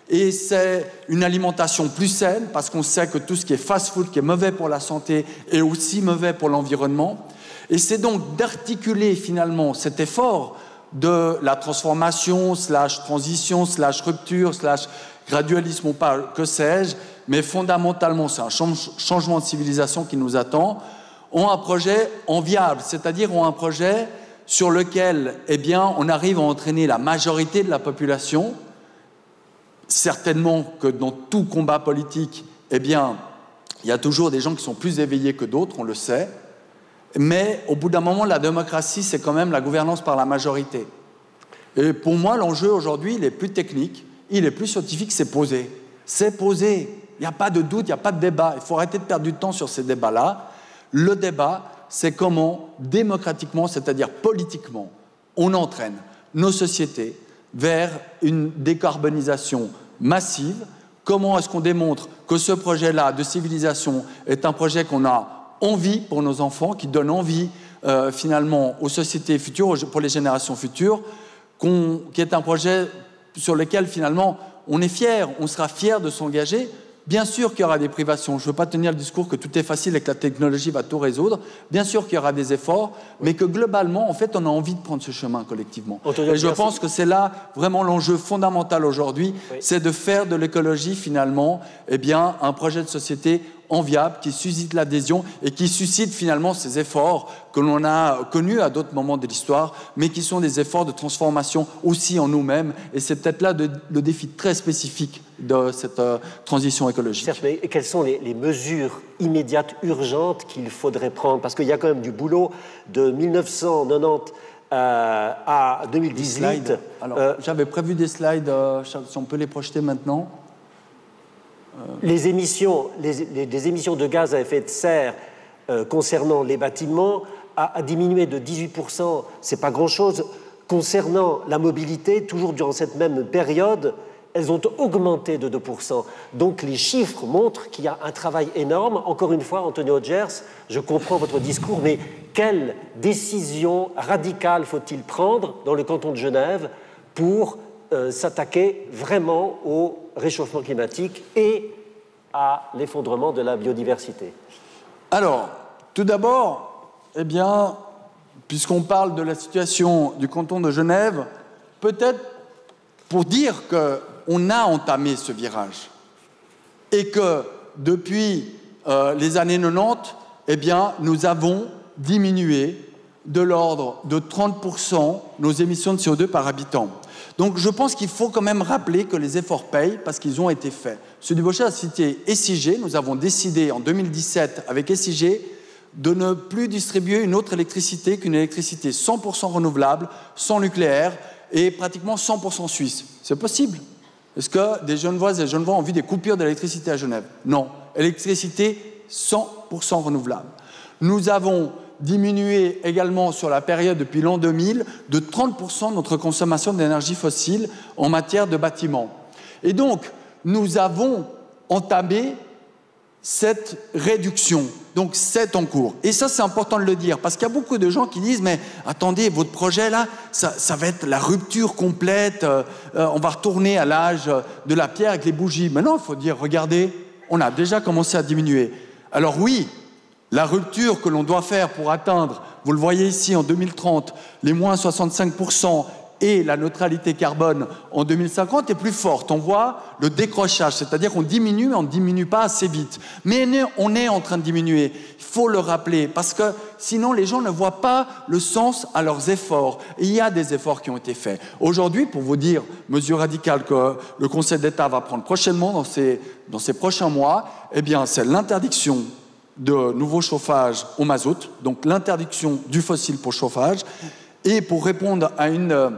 [SPEAKER 5] Et c'est une alimentation plus saine, parce qu'on sait que tout ce qui est fast-food, qui est mauvais pour la santé, est aussi mauvais pour l'environnement. Et c'est donc d'articuler finalement cet effort de la transformation, transition, rupture, gradualisme ou pas, que sais-je, mais fondamentalement c'est un changement de civilisation qui nous attend, ont un projet enviable, c'est-à-dire ont un projet sur lequel eh bien, on arrive à entraîner la majorité de la population. Certainement que dans tout combat politique, eh bien, il y a toujours des gens qui sont plus éveillés que d'autres, on le sait. Mais au bout d'un moment, la démocratie, c'est quand même la gouvernance par la majorité. Et pour moi, l'enjeu aujourd'hui, il est plus technique, il est plus scientifique, c'est posé. C'est posé. Il n'y a pas de doute, il n'y a pas de débat. Il faut arrêter de perdre du temps sur ces débats-là. Le débat, c'est comment, démocratiquement, c'est-à-dire politiquement, on entraîne nos sociétés vers une décarbonisation massive. Comment est-ce qu'on démontre que ce projet-là de civilisation est un projet qu'on a envie pour nos enfants, qui donne envie finalement aux sociétés futures, pour les générations futures, qui est un projet sur lequel finalement on est fier, on sera fier de s'engager. Bien sûr qu'il y aura des privations. Je ne veux pas tenir le discours que tout est facile et que la technologie va tout résoudre. Bien sûr qu'il y aura des efforts, mais que globalement, en fait, on a envie de prendre ce chemin collectivement. Et je pense que c'est là vraiment l'enjeu fondamental aujourd'hui, c'est de faire de l'écologie finalement, eh bien, un projet de société enviable qui suscite l'adhésion et qui suscite finalement ces efforts que l'on a connus à d'autres moments de l'histoire, mais qui sont des efforts de transformation aussi en nous-mêmes. Et c'est peut-être là le défi très spécifique de cette transition écologique.
[SPEAKER 4] Certes, mais quelles sont les mesures immédiates, urgentes qu'il faudrait prendre? Parce qu'il y a quand même du boulot de 1990 à 2018.
[SPEAKER 5] Alors, j'avais prévu des slides, si on peut les projeter maintenant.
[SPEAKER 4] Les émissions de gaz à effet de serre concernant les bâtiments a diminué de 18%, c'est pas grand-chose. Concernant la mobilité, toujours durant cette même période, elles ont augmenté de 2%. Donc les chiffres montrent qu'il y a un travail énorme. Encore une fois, Antonio Gers, je comprends votre discours, mais quelle décision radicale faut-il prendre dans le canton de Genève pour s'attaquer vraiment au réchauffement climatique et à l'effondrement de la biodiversité? Alors,
[SPEAKER 5] tout d'abord, eh bien, puisqu'on parle de la situation du canton de Genève, peut-être pour dire qu'on a entamé ce virage et que depuis les années 90, eh bien, nous avons diminué de l'ordre de 30% nos émissions de CO2 par habitant. Donc je pense qu'il faut quand même rappeler que les efforts payent parce qu'ils ont été faits. M. Dubochet a cité SIG. Nous avons décidé en 2017 avec SIG de ne plus distribuer une autre électricité qu'une électricité 100% renouvelable, sans nucléaire et pratiquement 100% suisse. C'est possible. Est-ce que des Genevoises et des Genevois ont vu des coupures d'électricité à Genève? Non. Électricité 100% renouvelable. Nous avons diminué également sur la période depuis l'an 2000 de 30% notre consommation d'énergie fossile en matière de bâtiments. Et donc, nous avons entamé cette réduction. Donc c'est en cours. Et ça, c'est important de le dire, parce qu'il y a beaucoup de gens qui disent « Mais attendez, votre projet là, ça va être la rupture complète, on va retourner à l'âge de la pierre avec les bougies. » Mais non, il faut dire « Regardez, on a déjà commencé à diminuer. » Alors oui, la rupture que l'on doit faire pour atteindre, vous le voyez ici en 2030, les moins 65% et la neutralité carbone en 2050 est plus forte. On voit le décrochage, c'est-à-dire qu'on diminue, mais on ne diminue pas assez vite. Mais on est en train de diminuer, il faut le rappeler, parce que sinon les gens ne voient pas le sens à leurs efforts. Et il y a des efforts qui ont été faits. Aujourd'hui, pour vous dire, mesure radicale que le Conseil d'État va prendre prochainement dans ces prochains mois, eh bien, c'est l'interdiction de nouveaux chauffages au mazout, donc l'interdiction du fossile pour chauffage. Et pour répondre à une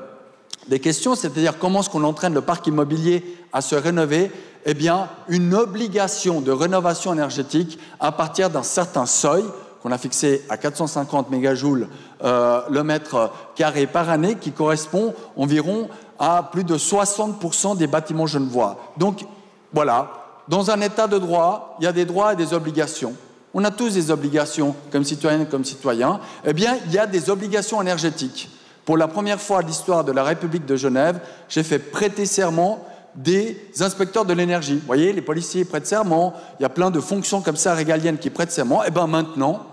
[SPEAKER 5] des questions, c'est-à-dire comment est-ce qu'on entraîne le parc immobilier à se rénover, eh bien, une obligation de rénovation énergétique à partir d'un certain seuil qu'on a fixé à 450 mégajoules le mètre carré par année, qui correspond environ à plus de 60% des bâtiments genevois. Donc, voilà, dans un état de droit, il y a des droits et des obligations. On a tous des obligations comme citoyennes et comme citoyens. Eh bien, il y a des obligations énergétiques. Pour la première fois de l'histoire de la République de Genève, j'ai fait prêter serment des inspecteurs de l'énergie. Vous voyez, les policiers prêtent serment, il y a plein de fonctions comme ça régaliennes qui prêtent serment. Eh bien maintenant,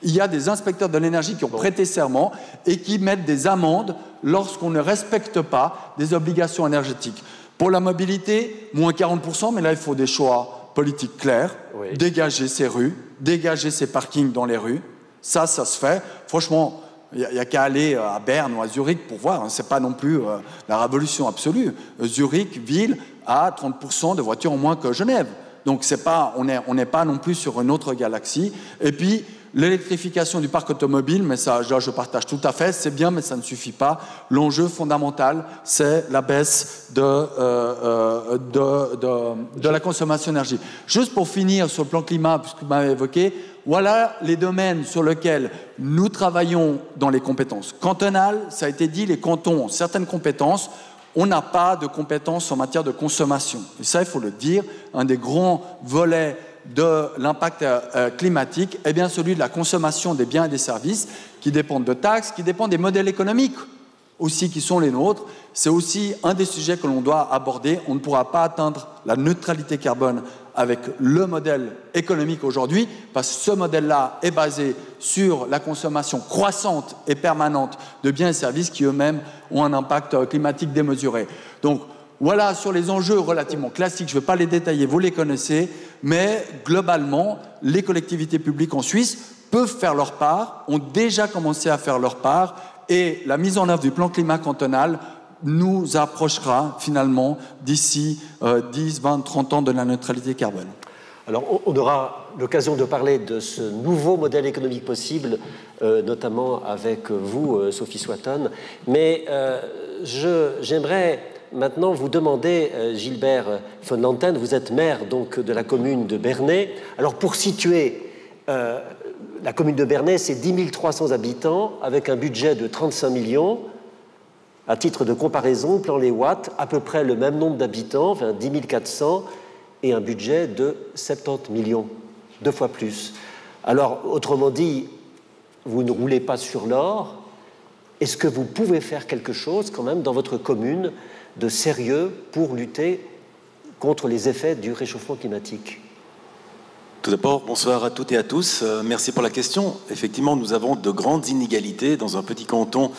[SPEAKER 5] il y a des inspecteurs de l'énergie qui ont prêté serment et qui mettent des amendes lorsqu'on ne respecte pas des obligations énergétiques. Pour la mobilité, moins 40%, mais là, il faut des choix politique claire, oui. Dégager ces rues, dégager ces parkings dans les rues, ça se fait. Franchement, il n'y a qu'à aller à Berne ou à Zurich pour voir, hein. Ce n'est pas non plus la révolution absolue. Zurich, ville, a 30% de voitures en moins que Genève. Donc on n'est pas non plus sur une autre galaxie. Et puis, l'électrification du parc automobile, mais ça, je partage tout à fait, c'est bien, mais ça ne suffit pas. L'enjeu fondamental, c'est la baisse de la consommation d'énergie. Juste pour finir sur le plan climat, puisque vous m'avez évoqué, voilà les domaines sur lesquels nous travaillons dans les compétences cantonales. Ça a été dit, les cantons ont certaines compétences. On n'a pas de compétences en matière de consommation. Et ça, il faut le dire, un des grands volets de l'impact climatique, est bien celui de la consommation des biens et des services qui dépendent de taxes, qui dépendent des modèles économiques aussi qui sont les nôtres. C'est aussi un des sujets que l'on doit aborder. On ne pourra pas atteindre la neutralité carbone avec le modèle économique aujourd'hui, parce que ce modèle-là est basé sur la consommation croissante et permanente de biens et services qui eux-mêmes ont un impact climatique démesuré. Donc, voilà sur les enjeux relativement classiques, je ne vais pas les détailler, vous les connaissez, mais globalement, les collectivités publiques en Suisse peuvent faire leur part, ont déjà commencé à faire leur part, et la mise en œuvre du plan climat cantonal nous approchera finalement d'ici 10, 20, 30 ans de la neutralité carbone.
[SPEAKER 4] Alors, on aura l'occasion de parler de ce nouveau modèle économique possible, notamment avec vous, Sophie Swatton, mais j'aimerais maintenant vous demander, Gilbert von Lanten, vous êtes maire donc, de la commune de Bernay. Alors, pour situer la commune de Bernay, c'est 10 300 habitants avec un budget de 35 millions. À titre de comparaison, Plan Les Watts, à peu près le même nombre d'habitants, enfin 10 400, et un budget de 70 millions, 2 fois plus. Alors, autrement dit, vous ne roulez pas sur l'or. Est-ce que vous pouvez faire quelque chose quand même dans votre commune de sérieux pour lutter contre les effets du réchauffement climatique?
[SPEAKER 6] Tout d'abord, bonsoir à toutes et à tous. Merci pour la question. Effectivement, nous avons de grandes inégalités dans un petit canton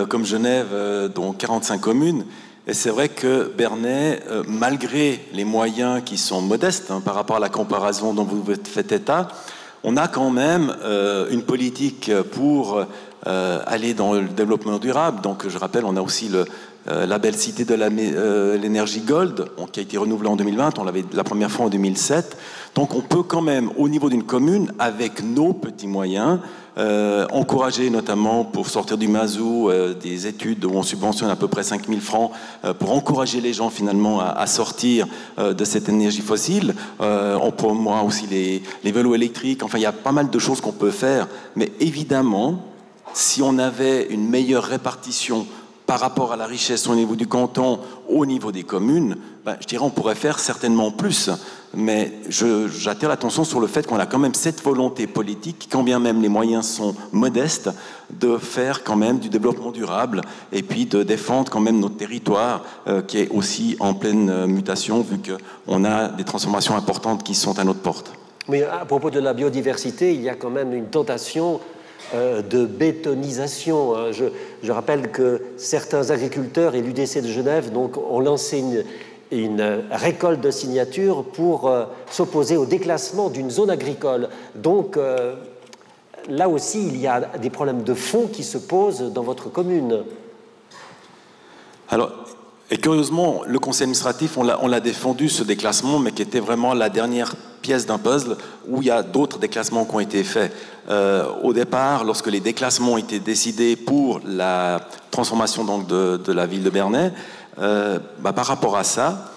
[SPEAKER 6] comme Genève, dont 45 communes. Et c'est vrai que Bernay, malgré les moyens qui sont modestes par rapport à la comparaison dont vous faites état, on a quand même une politique pour aller dans le développement durable. Donc, je rappelle, on a aussi le label Cité de l'énergie Gold, qui a été renouvelé en 2020, on l'avait la première fois en 2007. Donc on peut quand même, au niveau d'une commune, avec nos petits moyens, encourager notamment pour sortir du mazout des études où on subventionne à peu près 5 000 francs pour encourager les gens finalement à sortir de cette énergie fossile. On promeut aussi les vélos électriques, enfin il y a pas mal de choses qu'on peut faire, mais évidemment, si on avait une meilleure répartition par rapport à la richesse au niveau du canton, au niveau des communes, je dirais on pourrait faire certainement plus. Mais j'attire l'attention sur le fait qu'on a quand même cette volonté politique, quand bien même les moyens sont modestes, de faire quand même du développement durable et puis de défendre quand même notre territoire qui est aussi en pleine mutation vu qu'on a des transformations importantes qui sont à notre porte.
[SPEAKER 4] Mais à propos de la biodiversité, il y a quand même une tentation de bétonisation. Je rappelle que certains agriculteurs et l'UDC de Genève donc, ont lancé une récolte de signatures pour s'opposer au déclassement d'une zone agricole. Donc là aussi, il y a des problèmes de fond qui se posent dans votre commune.
[SPEAKER 6] Alors, et curieusement, le conseil administratif, on l'a défendu, ce déclassement, mais qui était vraiment la dernière pièce d'un puzzle où il y a d'autres déclassements qui ont été faits. Au départ, lorsque les déclassements ont été décidés pour la transformation donc, de la ville de Bernay, par rapport à ça,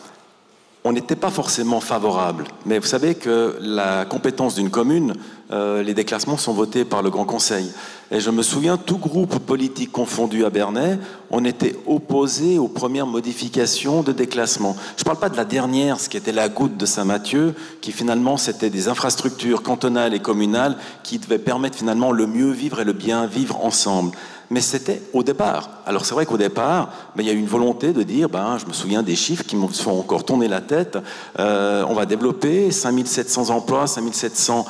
[SPEAKER 6] on n'était pas forcément favorable. Mais vous savez que la compétence d'une commune, les déclassements sont votés par le Grand Conseil. Et je me souviens, tout groupe politique confondu à Bernay, on était opposé aux premières modifications de déclassement. Je ne parle pas de la dernière, ce qui était la goutte de Saint-Mathieu, qui finalement c'était des infrastructures cantonales et communales qui devaient permettre finalement le mieux vivre et le bien vivre ensemble. Mais c'était au départ. Alors c'est vrai qu'au départ, il y a eu une volonté de dire, je me souviens des chiffres qui me font encore tourner la tête, on va développer 5700 emplois, 5700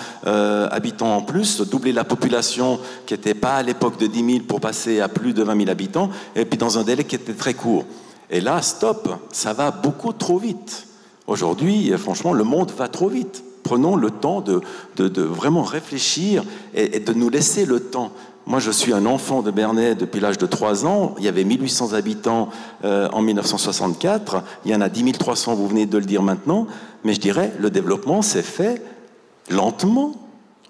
[SPEAKER 6] habitants en plus, doubler la population qui n'était pas à l'époque de 10 000 pour passer à plus de 20 000 habitants, et puis dans un délai qui était très court. Et là, stop, ça va beaucoup trop vite. Aujourd'hui, franchement, le monde va trop vite. Prenons le temps de vraiment réfléchir et de nous laisser le temps. Moi, je suis un enfant de Bernay depuis l'âge de 3 ans. Il y avait 1800 habitants en 1964. Il y en a 10 300, vous venez de le dire maintenant. Mais je dirais, le développement s'est fait lentement.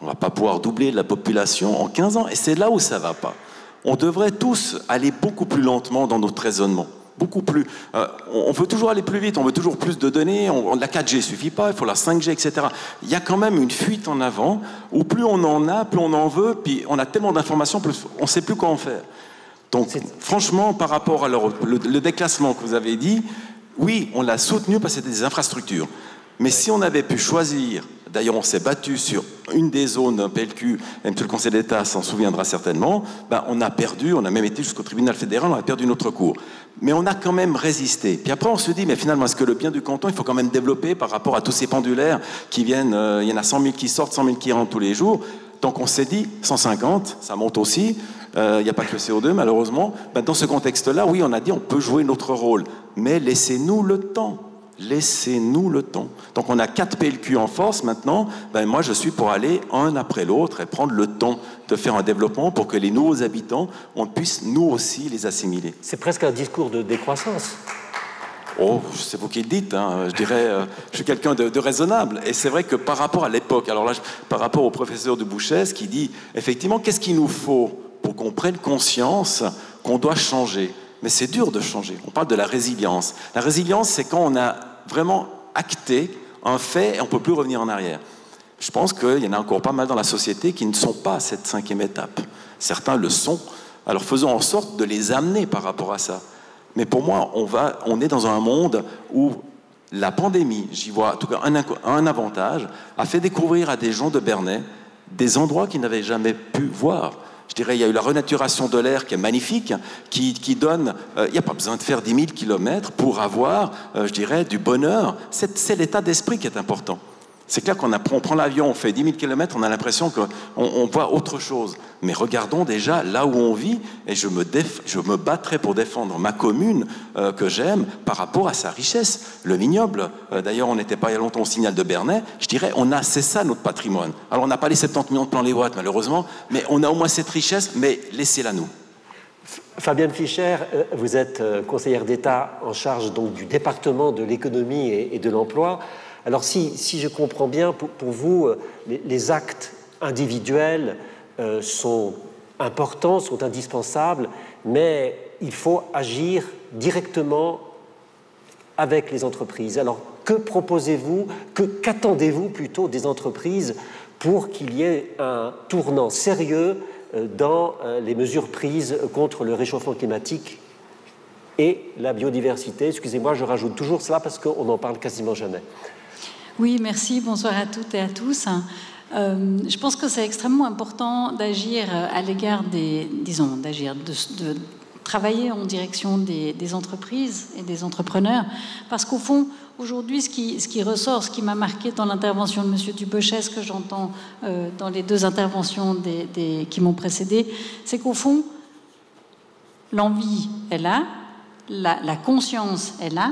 [SPEAKER 6] On ne va pas pouvoir doubler la population en 15 ans. Et c'est là où ça ne va pas. On devrait tous aller beaucoup plus lentement dans notre raisonnement. Beaucoup plus. On veut toujours aller plus vite, on veut toujours plus de données, la 4G ne suffit pas, il faut la 5G, etc. Il y a quand même une fuite en avant, où plus on en a, plus on en veut, puis on a tellement d'informations, plus on ne sait plus quoi en faire. Donc franchement, par rapport à le déclassement que vous avez dit, oui, on l'a soutenu parce que c'était des infrastructures. Mais si on avait pu choisir, d'ailleurs on s'est battu sur une des zones d'un PLQ, et M. le Conseil d'État s'en souviendra certainement, on a perdu, on a même été jusqu'au tribunal fédéral, on a perdu notre cours. Mais on a quand même résisté. Puis après on se dit, mais finalement, est-ce que le bien du canton, il faut quand même développer par rapport à tous ces pendulaires qui viennent, il y en a 100 000 qui sortent, 100 000 qui rentrent tous les jours. Donc on s'est dit, 150, ça monte aussi, il n'y a pas que le CO2 malheureusement. Dans ce contexte-là, oui, on a dit, on peut jouer notre rôle, mais laissez-nous le temps. Laissez-nous le temps. Donc on a 4 PLQ en force maintenant. Moi je suis pour aller un après l'autre et prendre le temps de faire un développement pour que les nouveaux habitants, on puisse nous aussi les assimiler.
[SPEAKER 4] C'est presque un discours de décroissance.
[SPEAKER 6] Oh, c'est vous qui le dites, hein. Je dirais, je suis quelqu'un de raisonnable. Et c'est vrai que par rapport à l'époque, alors là, par rapport au professeur de Bouchèze qui dit, effectivement, qu'est-ce qu'il nous faut pour qu'on prenne conscience qu'on doit changer? Mais c'est dur de changer. On parle de la résilience. La résilience, c'est quand on a vraiment acté un fait et on ne peut plus revenir en arrière. Je pense qu'il y en a encore pas mal dans la société qui ne sont pas à cette 5e étape. Certains le sont. Alors faisons en sorte de les amener par rapport à ça. Mais pour moi, on est dans un monde où la pandémie, j'y vois en tout cas un avantage, a fait découvrir à des gens de Bernay des endroits qu'ils n'avaient jamais pu voir. Je dirais, il y a eu la renaturation de l'air qui est magnifique, qui donne... il n'y a pas besoin de faire 10 000 kilomètres pour avoir, je dirais, du bonheur. C'est l'état d'esprit qui est important. C'est clair qu'on prend l'avion, on fait 10 000 kilomètres, on a l'impression qu'on voit autre chose. Mais regardons déjà là où on vit, et je me battrai pour défendre ma commune que j'aime par rapport à sa richesse. Le vignoble, d'ailleurs on n'était pas il y a longtemps au Signal de Bernay, je dirais, c'est ça notre patrimoine. Alors on n'a pas les 70 millions de plans léoites malheureusement, mais on a au moins cette richesse, mais laissez-la nous.
[SPEAKER 4] Fabienne Fischer, vous êtes conseillère d'État en charge donc, du département de l'économie et de l'emploi. Alors si je comprends bien, pour vous, les actes individuels sont importants, sont indispensables, mais il faut agir directement avec les entreprises. Alors que proposez-vous, qu'attendez-vous plutôt des entreprises pour qu'il y ait un tournant sérieux dans les mesures prises contre le réchauffement climatique et la biodiversité. Excusez-moi, je rajoute toujours cela parce qu'on n'en parle quasiment jamais.
[SPEAKER 7] Oui, merci. Bonsoir à toutes et à tous. Je pense que c'est extrêmement important d'agir à l'égard de travailler en direction des entreprises et des entrepreneurs, parce qu'au fond, aujourd'hui, ce qui ressort, ce qui m'a marqué dans l'intervention de M. Dubochet, ce que j'entends dans les deux interventions qui m'ont précédé, c'est qu'au fond, l'envie est là, la conscience est là,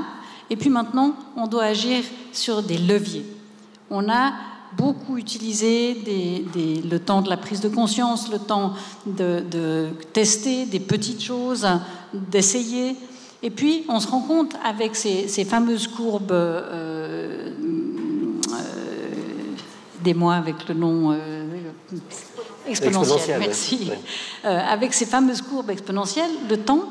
[SPEAKER 7] et puis maintenant, on doit agir sur des leviers. On a beaucoup utilisé le temps de la prise de conscience, le temps de tester des petites choses, d'essayer. Et puis, on se rend compte avec ces fameuses courbes, aidez-moi avec le nom exponentiel, merci. Ouais. Avec ces fameuses courbes exponentielles, le temps,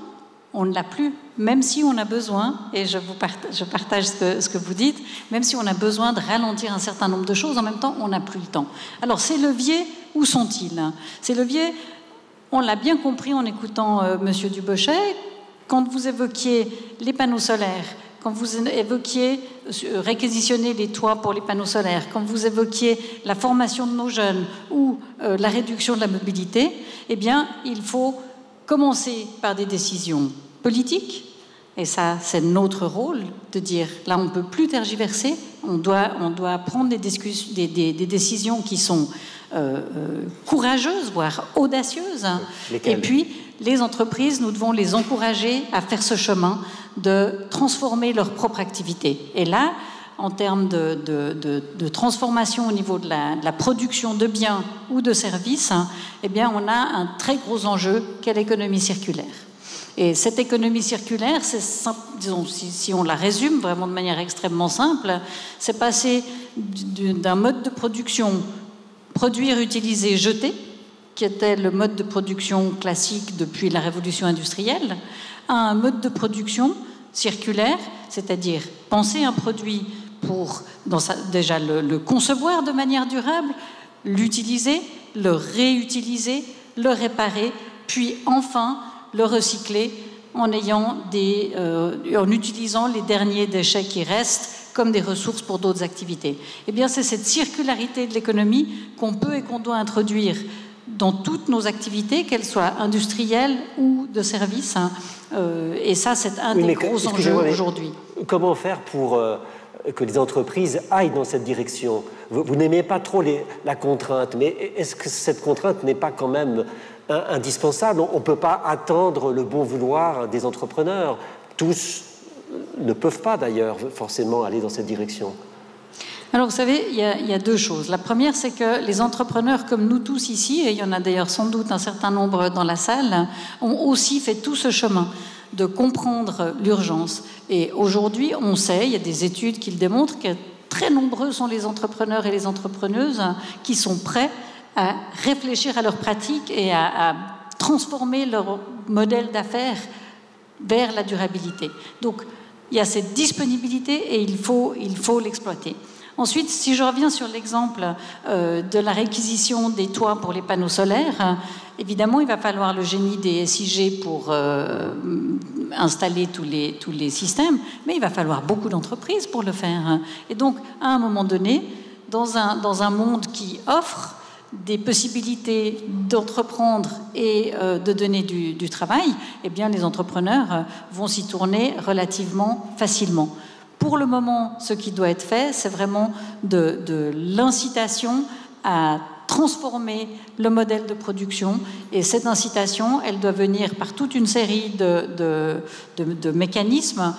[SPEAKER 7] on ne l'a plus, même si on a besoin, et je partage ce que vous dites, même si on a besoin de ralentir un certain nombre de choses, en même temps, on n'a plus le temps. Alors, ces leviers, où sont-ils? Ces leviers, on l'a bien compris en écoutant M. Dubochet, quand vous évoquiez les panneaux solaires, quand vous évoquiez réquisitionner les toits pour les panneaux solaires, quand vous évoquiez la formation de nos jeunes ou la réduction de la mobilité, eh bien, il faut commencer par des décisions politiques, et ça, c'est notre rôle de dire, là, on ne peut plus tergiverser, on doit prendre des décisions qui sont courageuses, voire audacieuses. Et puis, les entreprises, nous devons les encourager à faire ce chemin de transformer leur propre activité. Et là, en termes de transformation au niveau de la production de biens ou de services, eh bien, on a un très gros enjeu qu'est l'économie circulaire. Et cette économie circulaire, disons, si on la résume vraiment de manière extrêmement simple, c'est passer d'un mode de production produire, utiliser, jeter, qui était le mode de production classique depuis la révolution industrielle, à un mode de production circulaire, c'est-à-dire penser un produit pour déjà le concevoir de manière durable, l'utiliser, le réutiliser, le réparer, puis enfin le recycler en utilisant les derniers déchets qui restent comme des ressources pour d'autres activités. Eh bien, c'est cette circularité de l'économie qu'on peut et qu'on doit introduire dans toutes nos activités, qu'elles soient industrielles ou de services. Et ça, c'est un des gros enjeux aujourd'hui.
[SPEAKER 4] Comment faire pour que les entreprises aillent dans cette direction? Vous n'aimez pas trop la contrainte, mais est-ce que cette contrainte n'est pas quand même indispensable? On ne peut pas attendre le bon vouloir des entrepreneurs. Tous ne peuvent pas d'ailleurs forcément aller dans cette direction.
[SPEAKER 7] Alors, vous savez, il y a deux choses. La première, c'est que les entrepreneurs, comme nous tous ici, et il y en a d'ailleurs sans doute un certain nombre dans la salle, ont aussi fait tout ce chemin de comprendre l'urgence. Et aujourd'hui, on sait, il y a des études qui le démontrent, que très nombreux sont les entrepreneurs et les entrepreneuses qui sont prêts à réfléchir à leurs pratiques et à transformer leur modèle d'affaires vers la durabilité. Donc, il y a cette disponibilité et il faut l'exploiter. Ensuite, si je reviens sur l'exemple de la réquisition des toits pour les panneaux solaires, évidemment, il va falloir le génie des SIG pour installer tous les systèmes, mais il va falloir beaucoup d'entreprises pour le faire. Et donc, à un moment donné, dans un monde qui offre des possibilités d'entreprendre et de donner du travail, eh bien, les entrepreneurs vont s'y tourner relativement facilement. Pour le moment, ce qui doit être fait, c'est vraiment de l'incitation à transformer le modèle de production. Et cette incitation, elle doit venir par toute une série de mécanismes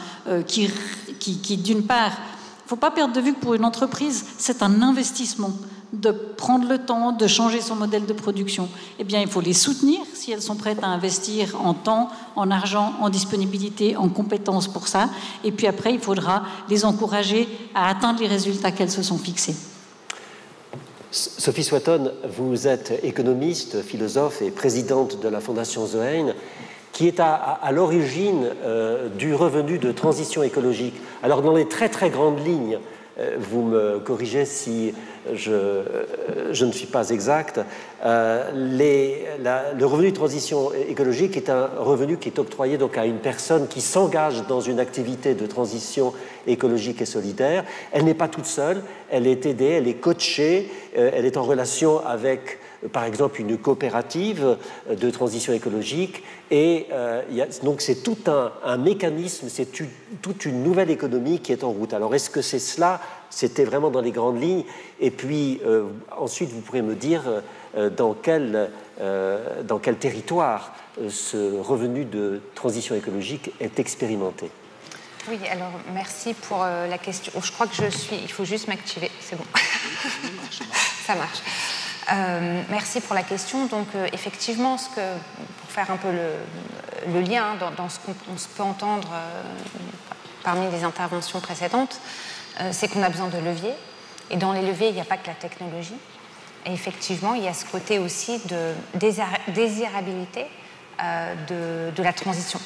[SPEAKER 7] qui d'une part, il ne faut pas perdre de vue que pour une entreprise, c'est un investissement de prendre le temps de changer son modèle de production. Eh bien, il faut les soutenir si elles sont prêtes à investir en temps, en argent, en disponibilité, en compétences pour ça. Et puis après, il faudra les encourager à atteindre les résultats qu'elles se sont fixés.
[SPEAKER 4] Sophie Swatton, vous êtes économiste, philosophe et présidente de la Fondation The Hain, qui est à l'origine du revenu de transition écologique. Alors, dans les très très grandes lignes, vous me corrigez si je ne suis pas exact, le revenu de transition écologique est un revenu qui est octroyé donc à une personne qui s'engage dans une activité de transition écologique et solidaire. Elle n'est pas toute seule, elle est aidée, elle est coachée, elle est en relation avec, par exemple, une coopérative de transition écologique, et donc c'est tout un mécanisme, c'est toute une nouvelle économie qui est en route. Alors est-ce que c'est cela? C'était vraiment dans les grandes lignes, et puis ensuite vous pourrez me dire dans quel territoire ce revenu de transition écologique est expérimenté.
[SPEAKER 8] Oui, alors merci pour la question. Je crois que il faut juste m'activer, c'est bon. Ça marche. Merci pour la question. Donc effectivement, pour faire un peu le lien dans ce qu'on peut entendre parmi les interventions précédentes, c'est qu'on a besoin de leviers. Et dans les leviers, il n'y a pas que la technologie. Et effectivement, il y a ce côté aussi de désirabilité de la transition.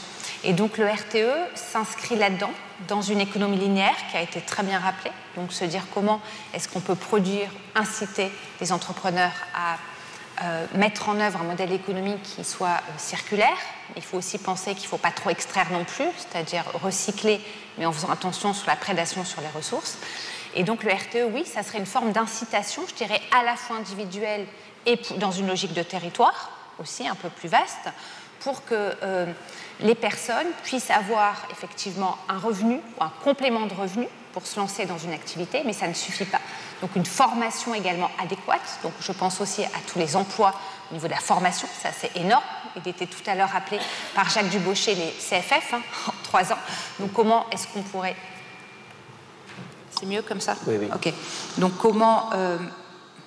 [SPEAKER 8] Et donc le RTE s'inscrit là-dedans, dans une économie linéaire qui a été très bien rappelée. Donc se dire comment est-ce qu'on peut produire, inciter les entrepreneurs à mettre en œuvre un modèle économique qui soit circulaire. Il faut aussi penser qu'il ne faut pas trop extraire non plus, c'est-à-dire recycler, mais en faisant attention sur la prédation sur les ressources. Et donc le RTE, oui, ça serait une forme d'incitation, je dirais, à la fois individuelle et dans une logique de territoire, aussi un peu plus vaste, pour que les personnes puissent avoir effectivement un revenu ou un complément de revenu pour se lancer dans une activité, mais ça ne suffit pas. Donc une formation également adéquate. Donc je pense aussi à tous les emplois au niveau de la formation, ça c'est énorme. Il était tout à l'heure rappelé par Jacques Dubochet les CFF en 3 ans. Donc comment est-ce qu'on pourrait... C'est mieux comme ça?
[SPEAKER 4] Oui, oui.
[SPEAKER 8] Ok. Donc comment...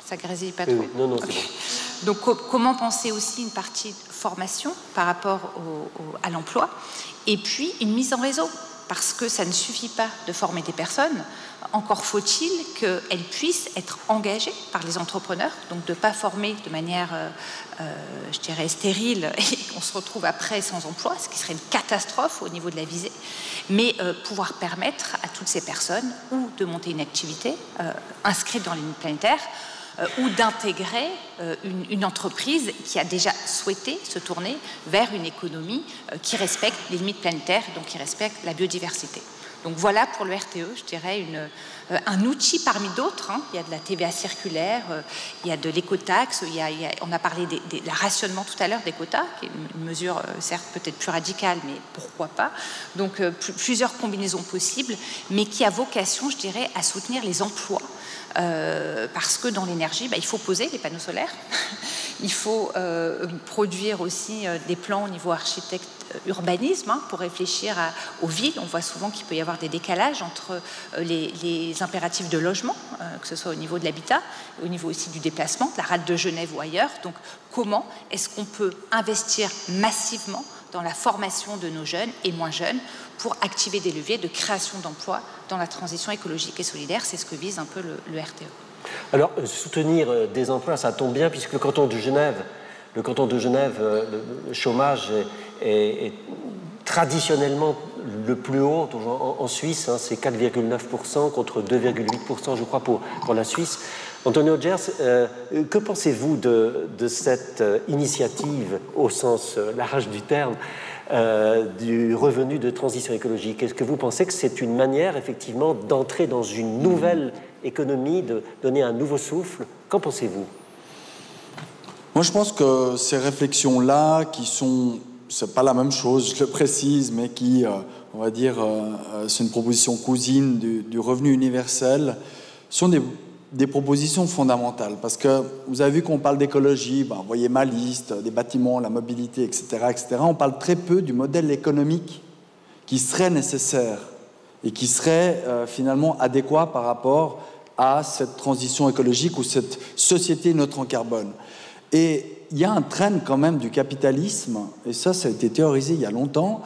[SPEAKER 8] Ça grésille pas trop?
[SPEAKER 4] Oui, oui. Non,
[SPEAKER 8] okay.
[SPEAKER 4] C'est bon.
[SPEAKER 8] Donc comment penser aussi une partie de formation par rapport à l'emploi, et puis une mise en réseau, parce que ça ne suffit pas de former des personnes, encore faut-il qu'elles puissent être engagées par les entrepreneurs, donc de ne pas former de manière, je dirais, stérile, et qu'on se retrouve après sans emploi, ce qui serait une catastrophe au niveau de la visée, mais pouvoir permettre à toutes ces personnes ou de monter une activité inscrite dans les limites planétaires, ou d'intégrer une entreprise qui a déjà souhaité se tourner vers une économie qui respecte les limites planétaires, donc qui respecte la biodiversité. Donc voilà pour le RTE, je dirais, un outil parmi d'autres. Il y a de la TVA circulaire, il y a de l'écotaxe, on a parlé de la rationnement tout à l'heure des quotas, qui est une mesure certes peut-être plus radicale, mais pourquoi pas. Donc plusieurs combinaisons possibles, mais qui a vocation, je dirais, à soutenir les emplois. Parce que dans l'énergie, il faut poser les panneaux solaires, il faut produire aussi des plans au niveau architecte urbanisme pour réfléchir aux villes. On voit souvent qu'il peut y avoir des décalages entre les impératifs de logement, que ce soit au niveau de l'habitat, au niveau aussi du déplacement, de la rade de Genève ou ailleurs. Donc comment est-ce qu'on peut investir massivement dans la formation de nos jeunes et moins jeunes pour activer des leviers de création d'emplois dans la transition écologique et solidaire? C'est ce que vise un peu le RTE.
[SPEAKER 4] Alors, soutenir des emplois, ça tombe bien, puisque le canton de Genève, le chômage est traditionnellement le plus haut en Suisse, c'est 4,9% contre 2,8% je crois pour la Suisse. Antonio Gers, que pensez-vous de cette initiative au sens large du terme du revenu de transition écologique? Est-ce que vous pensez que c'est une manière effectivement d'entrer dans une nouvelle économie, de donner un nouveau souffle? Qu'en pensez-vous?
[SPEAKER 5] Moi, je pense que ces réflexions-là, qui sont, c'est pas la même chose, je le précise, mais qui, on va dire, c'est une proposition cousine du revenu universel, sont des propositions fondamentales. Parce que vous avez vu qu'on parle d'écologie, vous voyez ma liste, des bâtiments, la mobilité, etc., etc. On parle très peu du modèle économique qui serait nécessaire et qui serait finalement adéquat par rapport à cette transition écologique ou cette société neutre en carbone. Et il y a un trend quand même du capitalisme, et ça a été théorisé il y a longtemps,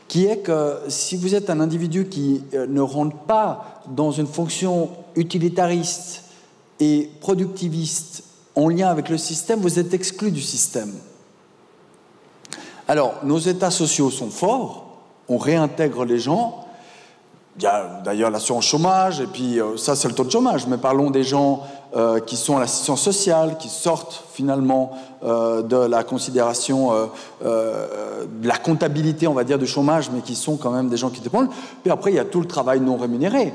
[SPEAKER 5] qui est que si vous êtes un individu qui ne rentre pas dans une fonction utilitariste et productiviste en lien avec le système, vous êtes exclu du système. Alors, nos états sociaux sont forts, on réintègre les gens, Il y a d'ailleurs l'assurance chômage, et puis ça c'est le taux de chômage, mais parlons des gens qui sont à l'assistance sociale, qui sortent finalement de la considération, de la comptabilité, on va dire, du chômage, mais qui sont quand même des gens qui dépendent. Puis après, il y a tout le travail non rémunéré,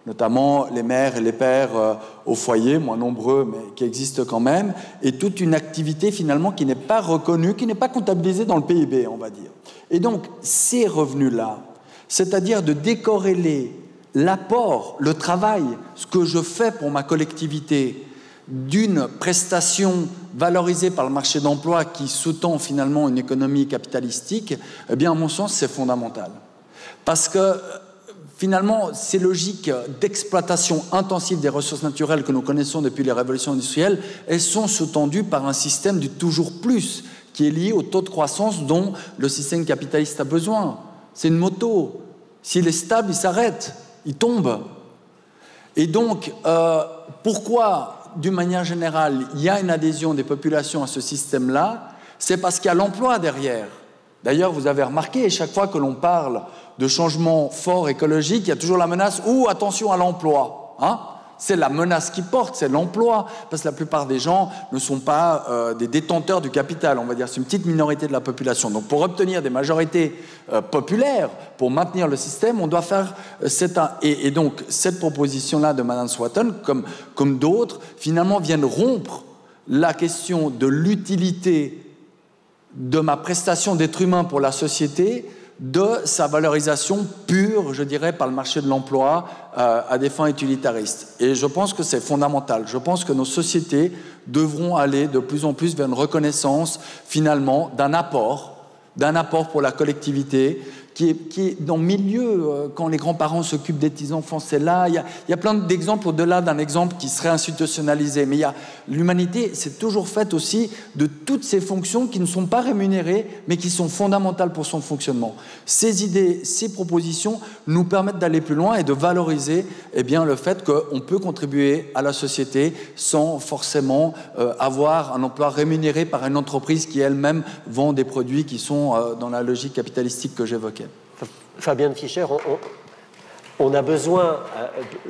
[SPEAKER 5] notamment les mères et les pères au foyer, moins nombreux, mais qui existent quand même, et toute une activité finalement qui n'est pas reconnue, qui n'est pas comptabilisée dans le PIB, on va dire. Et donc, ces revenus-là, c'est-à-dire de décorréler l'apport, le travail, ce que je fais pour ma collectivité, d'une prestation valorisée par le marché d'emploi qui sous-tend finalement une économie capitalistique, eh bien, à mon sens, c'est fondamental. Parce que finalement, ces logiques d'exploitation intensive des ressources naturelles que nous connaissons depuis les révolutions industrielles, elles sont sous-tendues par un système du toujours plus, qui est lié au taux de croissance dont le système capitaliste a besoin. C'est une moto. S'il est stable, il s'arrête, il tombe. Et donc, pourquoi, d'une manière générale, il y a une adhésion des populations à ce système-là? C'est parce qu'il y a l'emploi derrière. D'ailleurs, vous avez remarqué, chaque fois que l'on parle de changements forts écologiques, il y a toujours la menace « ou attention à l'emploi hein ». C'est la menace qui porte, c'est l'emploi, parce que la plupart des gens ne sont pas des détenteurs du capital, on va dire, c'est une petite minorité de la population. Donc pour obtenir des majorités populaires, pour maintenir le système, on doit faire et donc cette proposition-là de Mme Swatton, comme d'autres, finalement viennent rompre la question de l'utilité de ma prestation d'être humain pour la société, de sa valorisation pure, je dirais, par le marché de l'emploi à des fins utilitaristes. Et je pense que c'est fondamental. Je pense que nos sociétés devront aller de plus en plus vers une reconnaissance, finalement, d'un apport pour la collectivité, qui est dans le milieu, quand les grands-parents s'occupent des petits-enfants, c'est là. Il y a plein d'exemples au-delà d'un exemple qui serait institutionnalisé. Mais l'humanité s'est toujours faite aussi de toutes ces fonctions qui ne sont pas rémunérées, mais qui sont fondamentales pour son fonctionnement. Ces idées, ces propositions nous permettent d'aller plus loin et de valoriser le fait qu'on peut contribuer à la société sans forcément avoir un emploi rémunéré par une entreprise qui elle-même vend des produits qui sont dans la logique capitalistique que j'évoquais.
[SPEAKER 4] Fabienne Fischer, on a besoin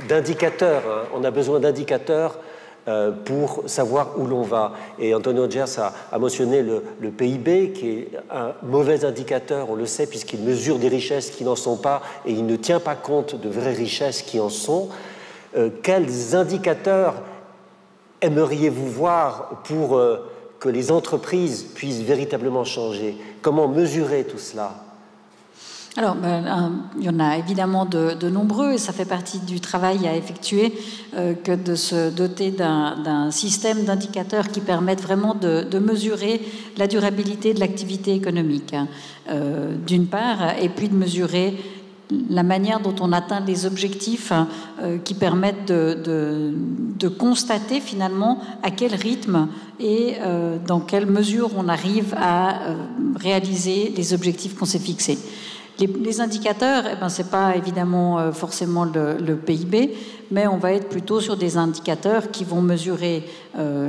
[SPEAKER 4] d'indicateurs, hein, on a besoin d'indicateurs pour savoir où l'on va. Et Antonio Gers a mentionné le PIB, qui est un mauvais indicateur, on le sait, puisqu'il mesure des richesses qui n'en sont pas et il ne tient pas compte de vraies richesses qui en sont. Quels indicateurs aimeriez-vous voir pour que les entreprises puissent véritablement changer? Comment mesurer tout cela?
[SPEAKER 7] Alors, il y en a évidemment de nombreux, et ça fait partie du travail à effectuer que de se doter d'un système d'indicateurs qui permettent vraiment de mesurer la durabilité de l'activité économique, d'une part, et puis de mesurer la manière dont on atteint les objectifs qui permettent de constater finalement à quel rythme et dans quelle mesure on arrive à réaliser les objectifs qu'on s'est fixés. Les indicateurs, ce n'est pas évidemment forcément le PIB, mais on va être plutôt sur des indicateurs qui vont mesurer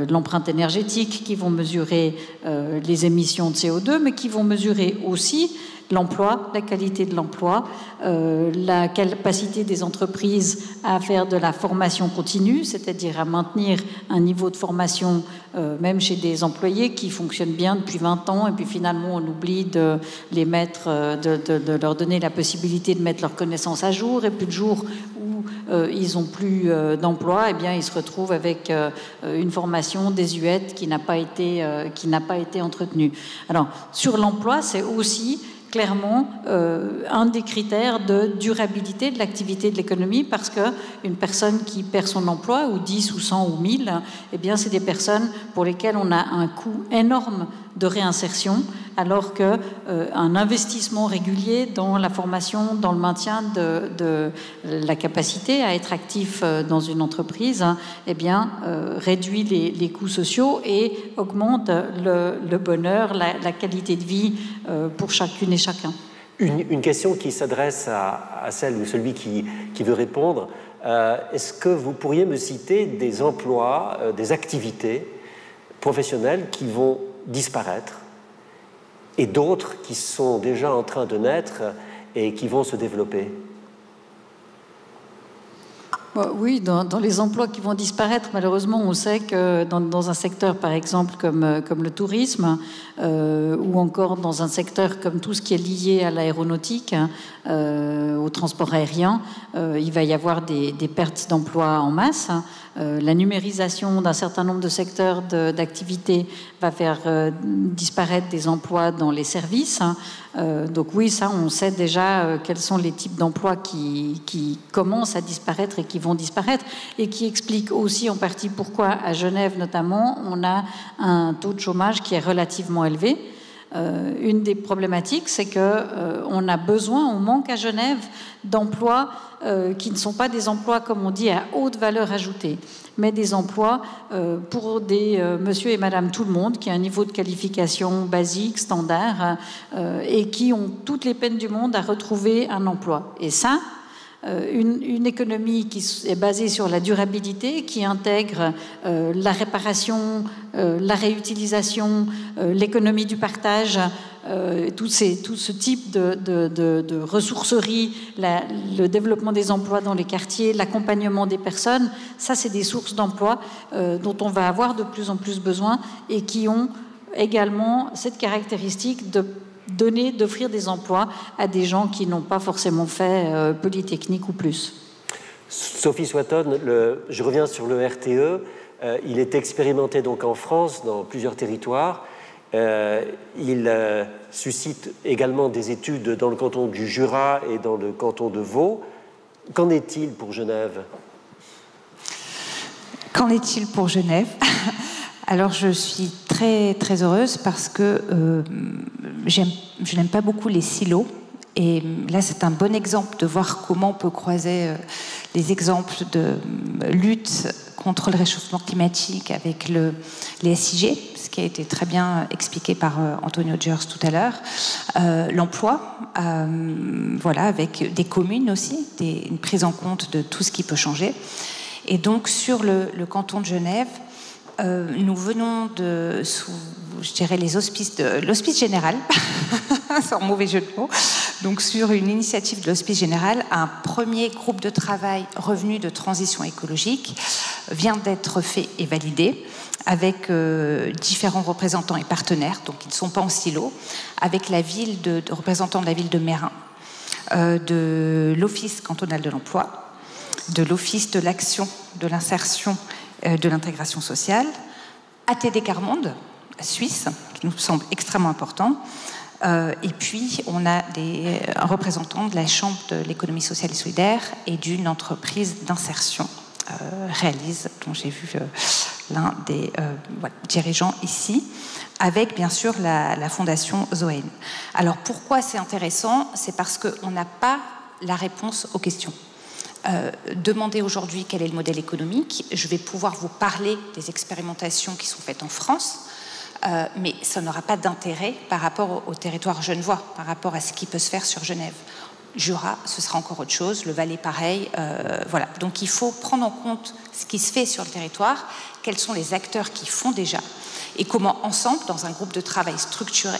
[SPEAKER 7] l'empreinte énergétique, qui vont mesurer les émissions de CO2, mais qui vont mesurer aussi l'emploi, la qualité de l'emploi, la capacité des entreprises à faire de la formation continue, c'est-à-dire à maintenir un niveau de formation même chez des employés qui fonctionnent bien depuis 20 ans, et puis finalement on oublie de les mettre, de leur donner la possibilité de mettre leurs connaissances à jour, et puis le jour où ils n'ont plus d'emploi, ils se retrouvent avec une formation désuète qui n'a pas été entretenue. Alors, sur l'emploi, c'est aussi clairement un des critères de durabilité de l'activité de l'économie, parce qu'une personne qui perd son emploi, ou 10 ou 100 ou 1000, c'est des personnes pour lesquelles on a un coût énorme de réinsertion, alors qu'un investissement régulier dans la formation, dans le maintien de la capacité à être actif dans une entreprise, réduit les coûts sociaux et augmente le bonheur, la qualité de vie pour chacune et chacun.
[SPEAKER 4] Une question qui s'adresse à celle ou celui qui veut répondre. Est-ce que vous pourriez me citer des emplois, des activités professionnelles qui vont disparaître et d'autres qui sont déjà en train de naître et qui vont se développer?
[SPEAKER 7] Oui, dans les emplois qui vont disparaître, malheureusement, on sait que dans un secteur, par exemple, comme le tourisme, ou encore dans un secteur comme tout ce qui est lié à l'aéronautique, au transport aérien, il va y avoir des pertes d'emplois en masse. La numérisation d'un certain nombre de secteurs d'activité va faire disparaître des emplois dans les services. Donc oui, ça, on sait déjà quels sont les types d'emplois qui commencent à disparaître et qui vont disparaître, et qui expliquent aussi en partie pourquoi, à Genève notamment, on a un taux de chômage qui est relativement élevé. Une des problématiques, c'est qu'on a besoin, on manque à Genève d'emplois qui ne sont pas des emplois, comme on dit, à haute valeur ajoutée, mais des emplois pour des monsieur et madame tout le monde, qui ont un niveau de qualification basique, standard, et qui ont toutes les peines du monde à retrouver un emploi. Et ça, une économie qui est basée sur la durabilité, qui intègre la réparation, la réutilisation, l'économie du partage, tout ce type de ressourcerie, le développement des emplois dans les quartiers, l'accompagnement des personnes, ça c'est des sources d'emplois dont on va avoir de plus en plus besoin, et qui ont également cette caractéristique d'offrir des emplois à des gens qui n'ont pas forcément fait Polytechnique ou plus.
[SPEAKER 4] Sophie Swatton, je reviens sur le RTE. Il est expérimenté donc en France, dans plusieurs territoires. Il suscite également des études dans le canton du Jura et dans le canton de Vaud. Qu'en est-il pour Genève?
[SPEAKER 8] Qu'en est-il pour Genève? Alors, je suis très, très heureuse parce que je n'aime pas beaucoup les silos. Et là, c'est un bon exemple de voir comment on peut croiser les exemples de lutte contre le réchauffement climatique avec les SIG, ce qui a été très bien expliqué par Antonio Gers tout à l'heure. L'emploi, voilà, avec des communes aussi, une prise en compte de tout ce qui peut changer. Et donc, sur le canton de Genève, nous venons sous, je dirais, l'hospice général, sans mauvais jeu de mots, donc sur une initiative de l'hospice général, un premier groupe de travail revenu de transition écologique vient d'être fait et validé avec différents représentants et partenaires, donc ils ne sont pas en silo, avec la ville de représentants de la ville de Meyrin, de l'Office cantonal de l'emploi, de l'Office de l'action, de l'insertion, de l'intégration sociale, ATD Carmonde, Suisse, qui nous semble extrêmement important, et puis on a un représentant de la Chambre de l'économie sociale et solidaire et d'une entreprise d'insertion, Réalise, dont j'ai vu l'un des dirigeants ici, avec bien sûr la fondation Zoen. Alors pourquoi c'est intéressant? C'est parce qu'on n'a pas la réponse aux questions. Demandez aujourd'hui quel est le modèle économique. Je vais pouvoir vous parler des expérimentations qui sont faites en France, mais ça n'aura pas d'intérêt par rapport au territoire genevois, par rapport à ce qui peut se faire sur Genève. Jura, ce sera encore autre chose, le Valais pareil, voilà. Donc il faut prendre en compte ce qui se fait sur le territoire, quels sont les acteurs qui font déjà, et comment ensemble, dans un groupe de travail structuré,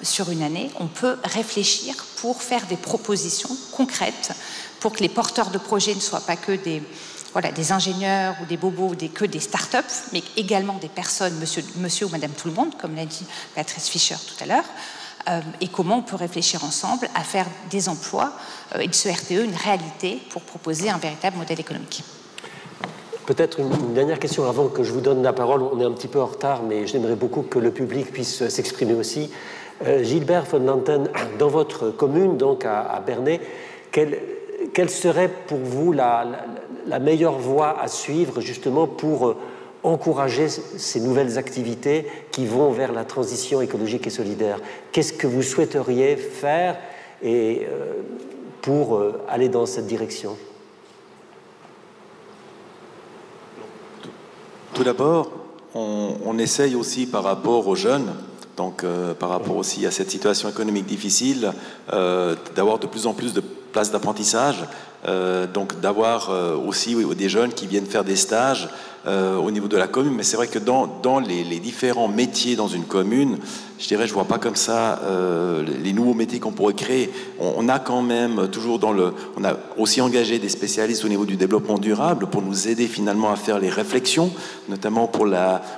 [SPEAKER 8] sur une année, on peut réfléchir pour faire des propositions concrètes pour que les porteurs de projets ne soient pas que des ingénieurs ou des bobos, que des start-up, mais également des personnes, monsieur ou madame tout le monde, comme l'a dit Patrice Fischer tout à l'heure, et comment on peut réfléchir ensemble à faire des emplois et de ce RTE une réalité pour proposer un véritable modèle économique.
[SPEAKER 4] Peut-être une dernière question avant que je vous donne la parole. On est un petit peu en retard, mais j'aimerais beaucoup que le public puisse s'exprimer aussi. Gilbert von Lanten, dans votre commune, donc à Bernay, quelle serait pour vous la meilleure voie à suivre justement pour encourager ces nouvelles activités qui vont vers la transition écologique et solidaire? Qu'est-ce que vous souhaiteriez faire pour aller dans cette direction?
[SPEAKER 6] Tout d'abord, on essaye aussi par rapport aux jeunes, donc par rapport aussi à cette situation économique difficile, d'avoir de plus en plus de places d'apprentissage, donc d'avoir aussi des jeunes qui viennent faire des stages au niveau de la commune, mais c'est vrai que dans les différents métiers dans une commune, je dirais, je vois pas comme ça les nouveaux métiers qu'on pourrait créer. On a quand même toujours on a aussi engagé des spécialistes au niveau du développement durable pour nous aider finalement à faire les réflexions, notamment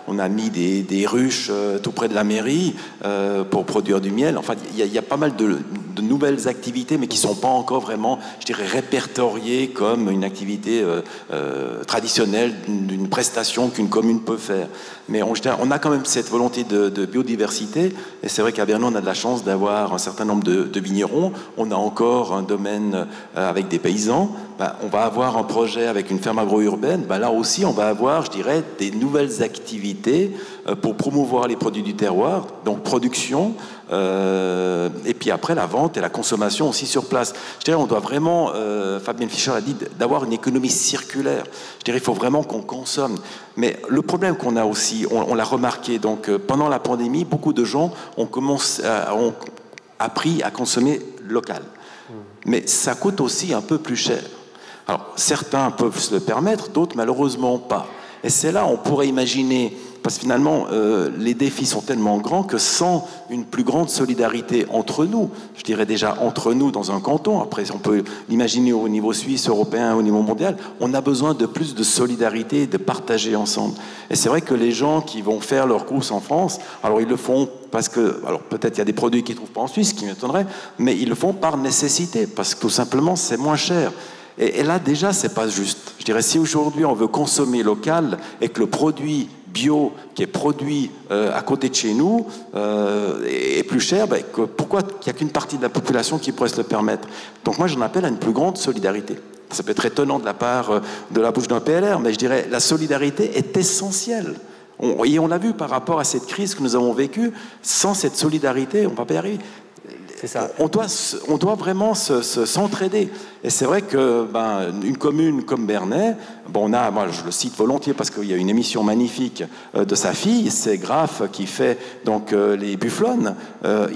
[SPEAKER 6] on a mis des ruches tout près de la mairie pour produire du miel. Enfin, il y a pas mal de nouvelles activités, mais qui sont pas encore vraiment, je dirais, répertoriées comme une activité traditionnelle d'une prestation qu'une commune peut faire. Mais on a quand même cette volonté de biodiversité, et c'est vrai qu'à Bernay, on a de la chance d'avoir un certain nombre de vignerons. On a encore un domaine avec des paysans. On va avoir un projet avec une ferme agro-urbaine. Là aussi, on va avoir, je dirais, des nouvelles activités pour promouvoir les produits du terroir, donc production, et puis après la vente et la consommation aussi sur place. Je dirais, on doit vraiment, Fabienne Fischer a dit, d'avoir une économie circulaire. Je dirais, il faut vraiment qu'on consomme. Mais le problème qu'on a aussi, on l'a remarqué, donc pendant la pandémie, beaucoup de gens ont appris à consommer local. Mais ça coûte aussi un peu plus cher. Alors, certains peuvent se le permettre, d'autres malheureusement pas. Et c'est là, on pourrait imaginer, parce que finalement, les défis sont tellement grands que sans une plus grande solidarité entre nous, je dirais déjà entre nous dans un canton, après on peut l'imaginer au niveau suisse, européen, au niveau mondial, on a besoin de plus de solidarité et de partager ensemble. Et c'est vrai que les gens qui vont faire leurs courses en France, alors ils le font parce que, alors peut-être il y a des produits qu'ils ne trouvent pas en Suisse, ce qui m'étonnerait, mais ils le font par nécessité, parce que tout simplement c'est moins cher. Et là déjà c'est pas juste. Je dirais, si aujourd'hui on veut consommer local et que le produit bio qui est produit à côté de chez nous est plus cher, pourquoi il n'y a qu'une partie de la population qui pourrait se le permettre? Donc moi j'en appelle à une plus grande solidarité. Ça peut être étonnant de la part de la bouche d'un PLR, mais je dirais la solidarité est essentielle. Et on l'a vu par rapport à cette crise que nous avons vécue, sans cette solidarité, on ne va pas y arriver. C'est ça. On doit vraiment s'entraider. Et c'est vrai que une commune comme Bernay, moi je le cite volontiers parce qu'il y a une émission magnifique de sa fille, c'est Graff qui fait donc les bufflonnes.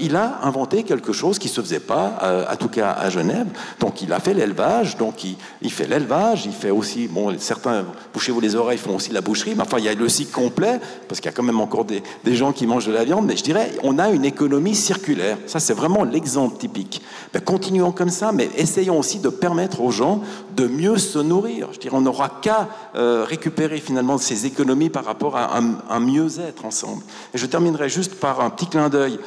[SPEAKER 6] Il a inventé quelque chose qui se faisait pas, en tout cas à Genève. Donc il a fait l'élevage. Donc il fait l'élevage, il fait aussi, certains, bouchez-vous les oreilles, font aussi de la boucherie. Mais enfin il y a le cycle complet parce qu'il y a quand même encore des gens qui mangent de la viande. Mais je dirais, on a une économie circulaire. Ça c'est vraiment l'exemple typique. Continuons comme ça, mais essayons aussi de permettre aux gens de mieux se nourrir. Je dirais, on n'aura qu'à récupérer finalement ces économies par rapport à un mieux-être ensemble. Et je terminerai juste par un petit clin d'œil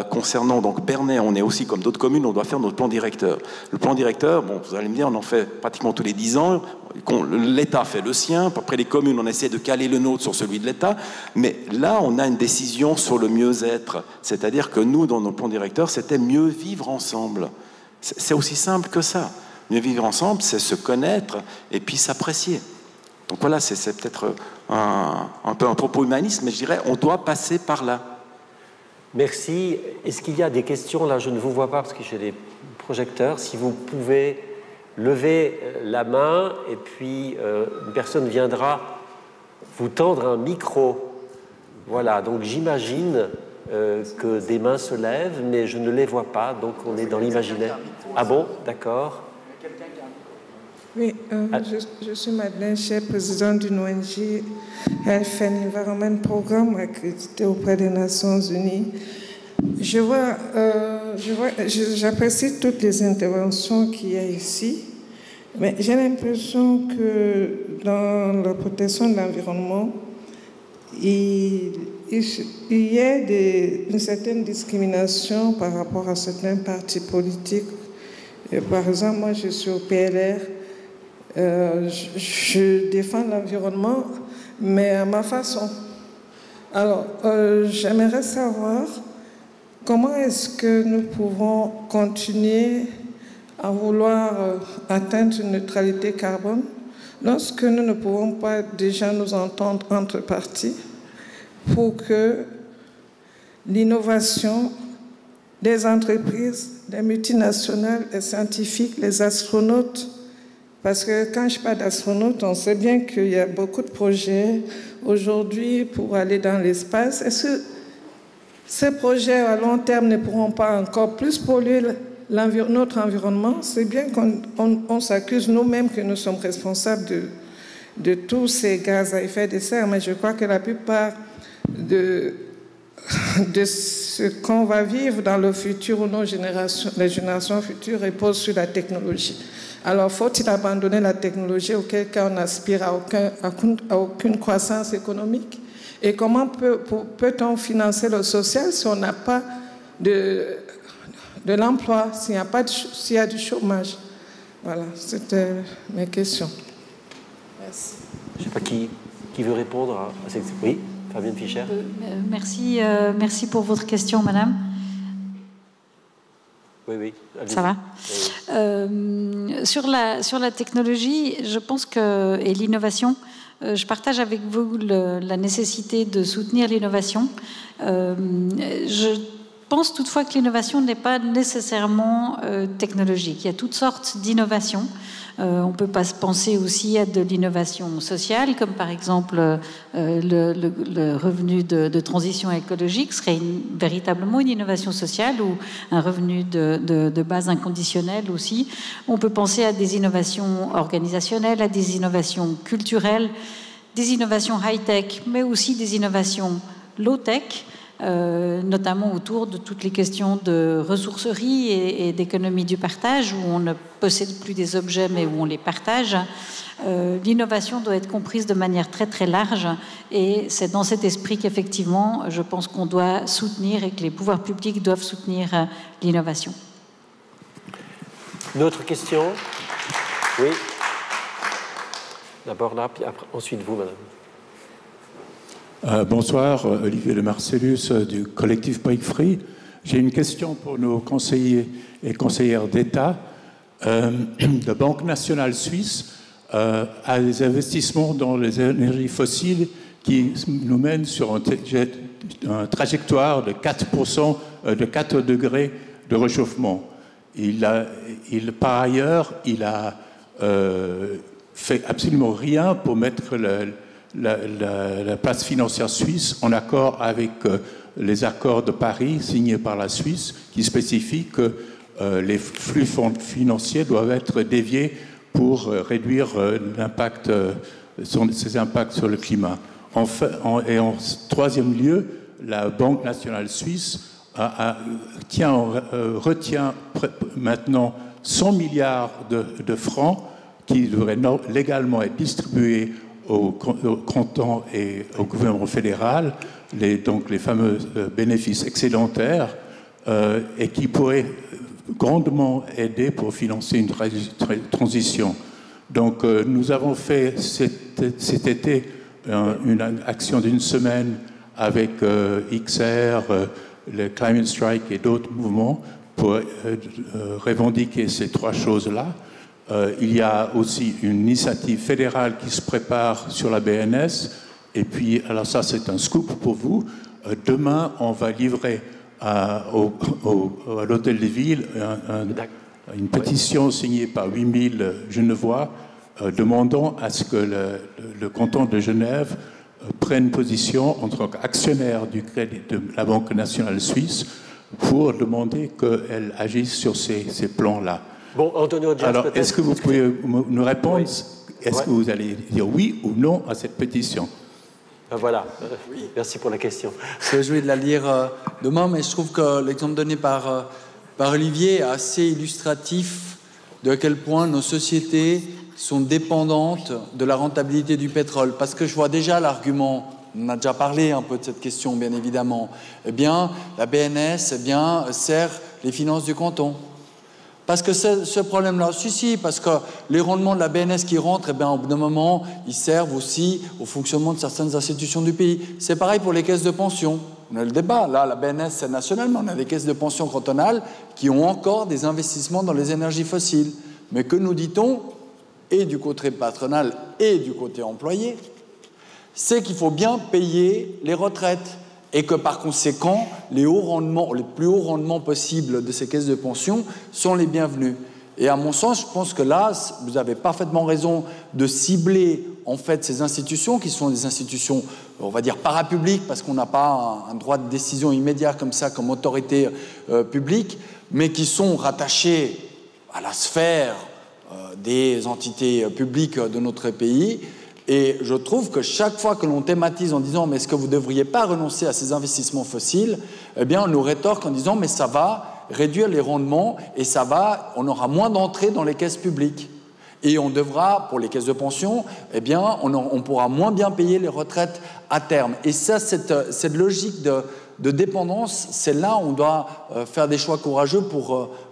[SPEAKER 6] concernant donc Bernay. On est aussi, comme d'autres communes, on doit faire notre plan directeur. Le plan directeur, vous allez me dire, on en fait pratiquement tous les 10 ans. L'État fait le sien. Après les communes, on essaie de caler le nôtre sur celui de l'État. Mais là, on a une décision sur le mieux-être. C'est-à-dire que nous, dans notre plan directeur, c'était mieux vivre ensemble. C'est aussi simple que ça. Mieux vivre ensemble, c'est se connaître et puis s'apprécier. Donc voilà, c'est peut-être un peu un propos humaniste, mais je dirais, on doit passer par là.
[SPEAKER 4] Merci. Est-ce qu'il y a des questions? Là, je ne vous vois pas parce que j'ai des projecteurs. Si vous pouvez lever la main et puis une personne viendra vous tendre un micro. Voilà, donc j'imagine que des mains se lèvent, mais je ne les vois pas, donc on est dans l'imaginaire. Ah bon? D'accord.
[SPEAKER 9] Oui, je suis Madeleine Cher, présidente d'une ONG Health and Environment Programme accrédité auprès des Nations Unies. J'apprécie toutes les interventions qu'il y a ici, mais j'ai l'impression que dans la protection de l'environnement, il y a une certaine discrimination par rapport à certains partis politiques. Par exemple, moi, je suis au PLR. Je défends l'environnement, mais à ma façon. Alors, j'aimerais savoir comment est-ce que nous pouvons continuer à vouloir atteindre une neutralité carbone lorsque nous ne pouvons pas déjà nous entendre entre partis pour que l'innovation des entreprises, des multinationales, les scientifiques, les astronautes. Parce que quand je parle d'astronautes, on sait bien qu'il y a beaucoup de projets aujourd'hui pour aller dans l'espace. Est-ce que ces projets à long terme ne pourront pas encore plus polluer notre environnement? C'est bien qu'on s'accuse nous-mêmes que nous sommes responsables de tous ces gaz à effet de serre, mais je crois que la plupart de ce qu'on va vivre dans le futur ou les générations futures reposent sur la technologie. Alors, faut-il abandonner la technologie auquel cas on n'aspire à aucune croissance économique? Et comment peut-on financer le social si on n'a pas de l'emploi, s'il y a du chômage? Voilà, c'était mes questions. Merci.
[SPEAKER 4] Je ne sais pas qui veut répondre à cette... Oui, Fabienne Fischer.
[SPEAKER 7] Merci pour votre question, madame.
[SPEAKER 4] Oui.
[SPEAKER 7] Ça va.
[SPEAKER 4] Oui.
[SPEAKER 7] Sur la technologie, je pense que, et l'innovation, je partage avec vous la nécessité de soutenir l'innovation. Je pense toutefois que l'innovation n'est pas nécessairement technologique. Il y a toutes sortes d'innovations. On peut pas penser aussi à de l'innovation sociale, comme par exemple le revenu de transition écologique serait véritablement une innovation sociale, ou un revenu de base inconditionnel aussi. On peut penser à des innovations organisationnelles, à des innovations culturelles, des innovations high-tech, mais aussi des innovations low-tech, notamment autour de toutes les questions de ressourcerie et d'économie du partage, où on ne possède plus des objets mais où on les partage. L'innovation doit être comprise de manière très très large, et c'est dans cet esprit qu'effectivement je pense qu'on doit soutenir et que les pouvoirs publics doivent soutenir l'innovation.
[SPEAKER 4] Une autre question? Oui. D'abord là, puis après, ensuite vous, madame.
[SPEAKER 10] Bonsoir, Olivier de Marcellus du collectif Break Free. J'ai une question pour nos conseillers et conseillères d'État. La Banque nationale suisse a des investissements dans les énergies fossiles qui nous mènent sur une trajectoire de 4%, de 4 degrés de réchauffement. Par ailleurs, il a fait absolument rien pour mettre la place financière suisse en accord avec les accords de Paris signés par la Suisse, qui spécifient que les flux financiers doivent être déviés pour réduire ses impacts sur le climat. Et en troisième lieu, la Banque nationale suisse retient maintenant 100 milliards de francs qui devraient légalement être distribués au canton et au gouvernement fédéral, donc les fameux bénéfices excédentaires, et qui pourraient grandement aider pour financer une transition. Donc nous avons fait cet été une action d'une semaine avec XR, le Climate Strike et d'autres mouvements pour revendiquer ces trois choses-là. Il y a aussi une initiative fédérale qui se prépare sur la BNS. Et puis, alors ça, c'est un scoop pour vous. Demain, on va livrer à l'Hôtel de Ville une pétition signée par 8000 Genevois demandant à ce que le canton de Genève prenne position en tant qu'actionnaire du crédit de la Banque nationale suisse pour demander qu'elle agisse sur ces plans-là.
[SPEAKER 4] Bon, Antonio Gias,
[SPEAKER 10] alors, est-ce que vous pouvez nous répondre?
[SPEAKER 4] Oui.
[SPEAKER 10] Est-ce que vous allez dire oui ou non à cette pétition?
[SPEAKER 4] Voilà, merci pour la question.
[SPEAKER 5] Je vais de la lire demain, mais je trouve que l'exemple donné par Olivier est assez illustratif de à quel point nos sociétés sont dépendantes de la rentabilité du pétrole. Parce que je vois déjà l'argument, on a déjà parlé un peu de cette question, bien évidemment. Eh bien, la BNS sert les finances du canton. Parce que ce problème-là, parce que les rendements de la BNS qui rentrent, au bout d'un moment, ils servent aussi au fonctionnement de certaines institutions du pays. C'est pareil pour les caisses de pension. On a le débat. Là, la BNS, c'est national, mais on a des caisses de pension cantonales qui ont encore des investissements dans les énergies fossiles. Mais que nous dit-on, et du côté patronal et du côté employé, c'est qu'il faut bien payer les retraites. Et que par conséquent, les plus hauts rendements possibles de ces caisses de pension sont les bienvenus. Et à mon sens, je pense que là, vous avez parfaitement raison de cibler en fait ces institutions qui sont des institutions, on va dire, parapubliques, parce qu'on n'a pas un droit de décision immédiat comme ça, comme autorité publique, mais qui sont rattachées à la sphère des entités publiques de notre pays, Et je trouve que chaque fois que l'on thématise en disant « mais est-ce que vous ne devriez pas renoncer à ces investissements fossiles ?» eh bien, on nous rétorque en disant « mais ça va réduire les rendements et on aura moins d'entrées dans les caisses publiques. Et on devra, pour les caisses de pension, eh bien, on pourra moins bien payer les retraites à terme. » Et ça, cette logique de dépendance, c'est là où on doit faire des choix courageux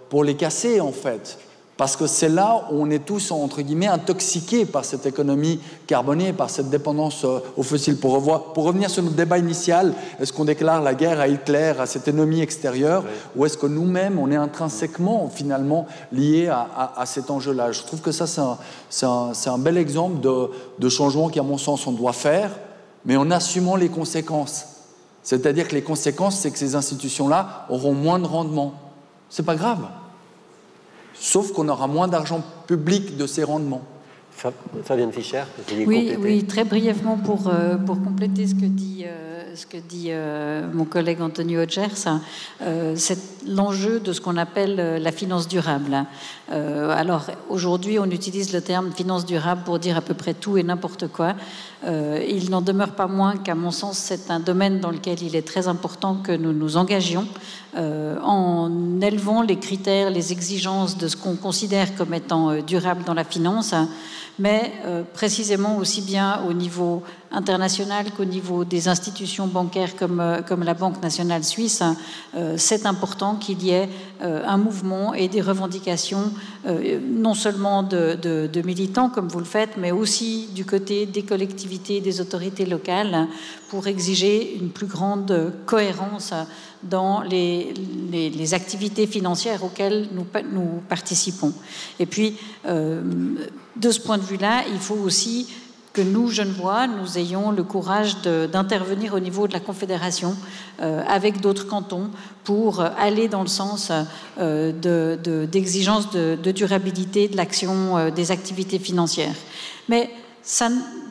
[SPEAKER 5] pour les casser, en fait. Parce que c'est là où on est tous, entre guillemets, intoxiqués par cette économie carbonée, par cette dépendance aux fossiles. Pour revenir sur notre débat initial, est-ce qu'on déclare la guerre à Hitler, à cet ennemi extérieur, ou est-ce que nous-mêmes, on est intrinsèquement, finalement, liés à cet enjeu-là? Je trouve que ça, c'est un bel exemple de changement qu'à mon sens, on doit faire, mais en assumant les conséquences. C'est-à-dire que les conséquences, c'est que ces institutions-là auront moins de rendement. C'est pas grave. Sauf qu'on aura moins d'argent public de ces rendements.
[SPEAKER 4] Fabienne Fischer, vous vouliez compléter?
[SPEAKER 7] Oui, très brièvement pour compléter ce que dit mon collègue Antonio Hodgers, c'est l'enjeu de ce qu'on appelle la finance durable. Alors aujourd'hui, on utilise le terme finance durable pour dire à peu près tout et n'importe quoi. Il n'en demeure pas moins qu'à mon sens, c'est un domaine dans lequel il est très important que nous nous engagions en élevant les critères, les exigences de ce qu'on considère comme étant durable dans la finance, mais précisément aussi bien au niveau international qu'au niveau des institutions bancaires comme la Banque nationale suisse, c'est important qu'il y ait un mouvement et des revendications non seulement de militants comme vous le faites, mais aussi du côté des collectivités, des autorités locales pour exiger une plus grande cohérence dans les activités financières auxquelles nous participons. Et puis, de ce point de vue-là, il faut aussi que nous, Genevois, nous ayons le courage d'intervenir au niveau de la Confédération avec d'autres cantons pour aller dans le sens d'exigences de durabilité de l'action des activités financières. Mais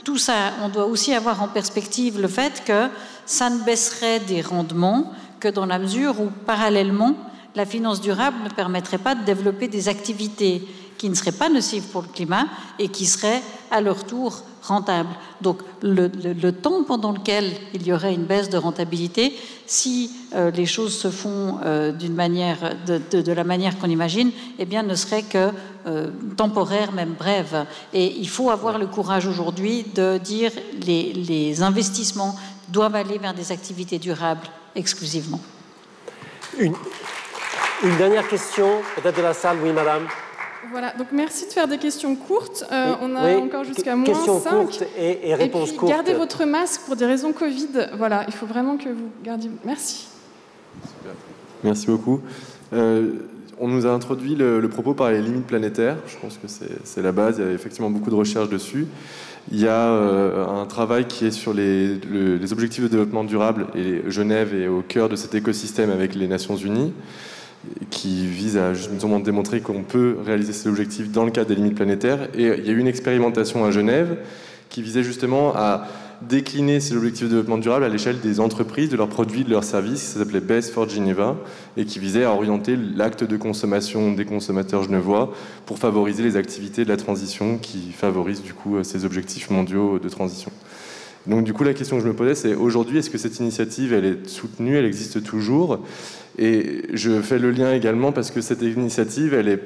[SPEAKER 7] tout ça, on doit aussi avoir en perspective le fait que ça ne baisserait des rendements que dans la mesure où, parallèlement, la finance durable ne permettrait pas de développer des activités qui ne seraient pas nocives pour le climat et qui seraient, à leur tour, rentables. Donc, le temps pendant lequel il y aurait une baisse de rentabilité, si les choses se font d'une manière, de la manière qu'on imagine, eh bien, ne serait que temporaire, même brève. Et il faut avoir le courage aujourd'hui de dire les investissements doivent aller vers des activités durables exclusivement.
[SPEAKER 4] Une dernière question, peut-être de la salle, oui, madame.
[SPEAKER 3] Voilà, donc merci de faire des questions courtes. On a encore jusqu'à moins 5.
[SPEAKER 4] Questions courtes et réponses courtes.
[SPEAKER 3] Gardez votre masque pour des raisons Covid. Voilà, il faut vraiment que vous gardiez... Merci.
[SPEAKER 11] Merci beaucoup. On nous a introduit le propos par les limites planétaires. Je pense que c'est la base. Il y a effectivement beaucoup de recherches dessus. Il y a un travail qui est sur les objectifs de développement durable, et Genève est au cœur de cet écosystème avec les Nations Unies, qui vise à justement démontrer qu'on peut réaliser ces objectifs dans le cadre des limites planétaires. Et il y a eu une expérimentation à Genève qui visait justement à décliner ces objectifs de développement durable à l'échelle des entreprises, de leurs produits, de leurs services. Ça s'appelait Best for Geneva et qui visait à orienter l'acte de consommation des consommateurs genevois pour favoriser les activités de la transition qui favorisent du coup ces objectifs mondiaux de transition. Donc du coup, la question que je me posais, c'est aujourd'hui, est-ce que cette initiative, elle est soutenue, elle existe toujours? Et je fais le lien également parce que cette initiative, elle est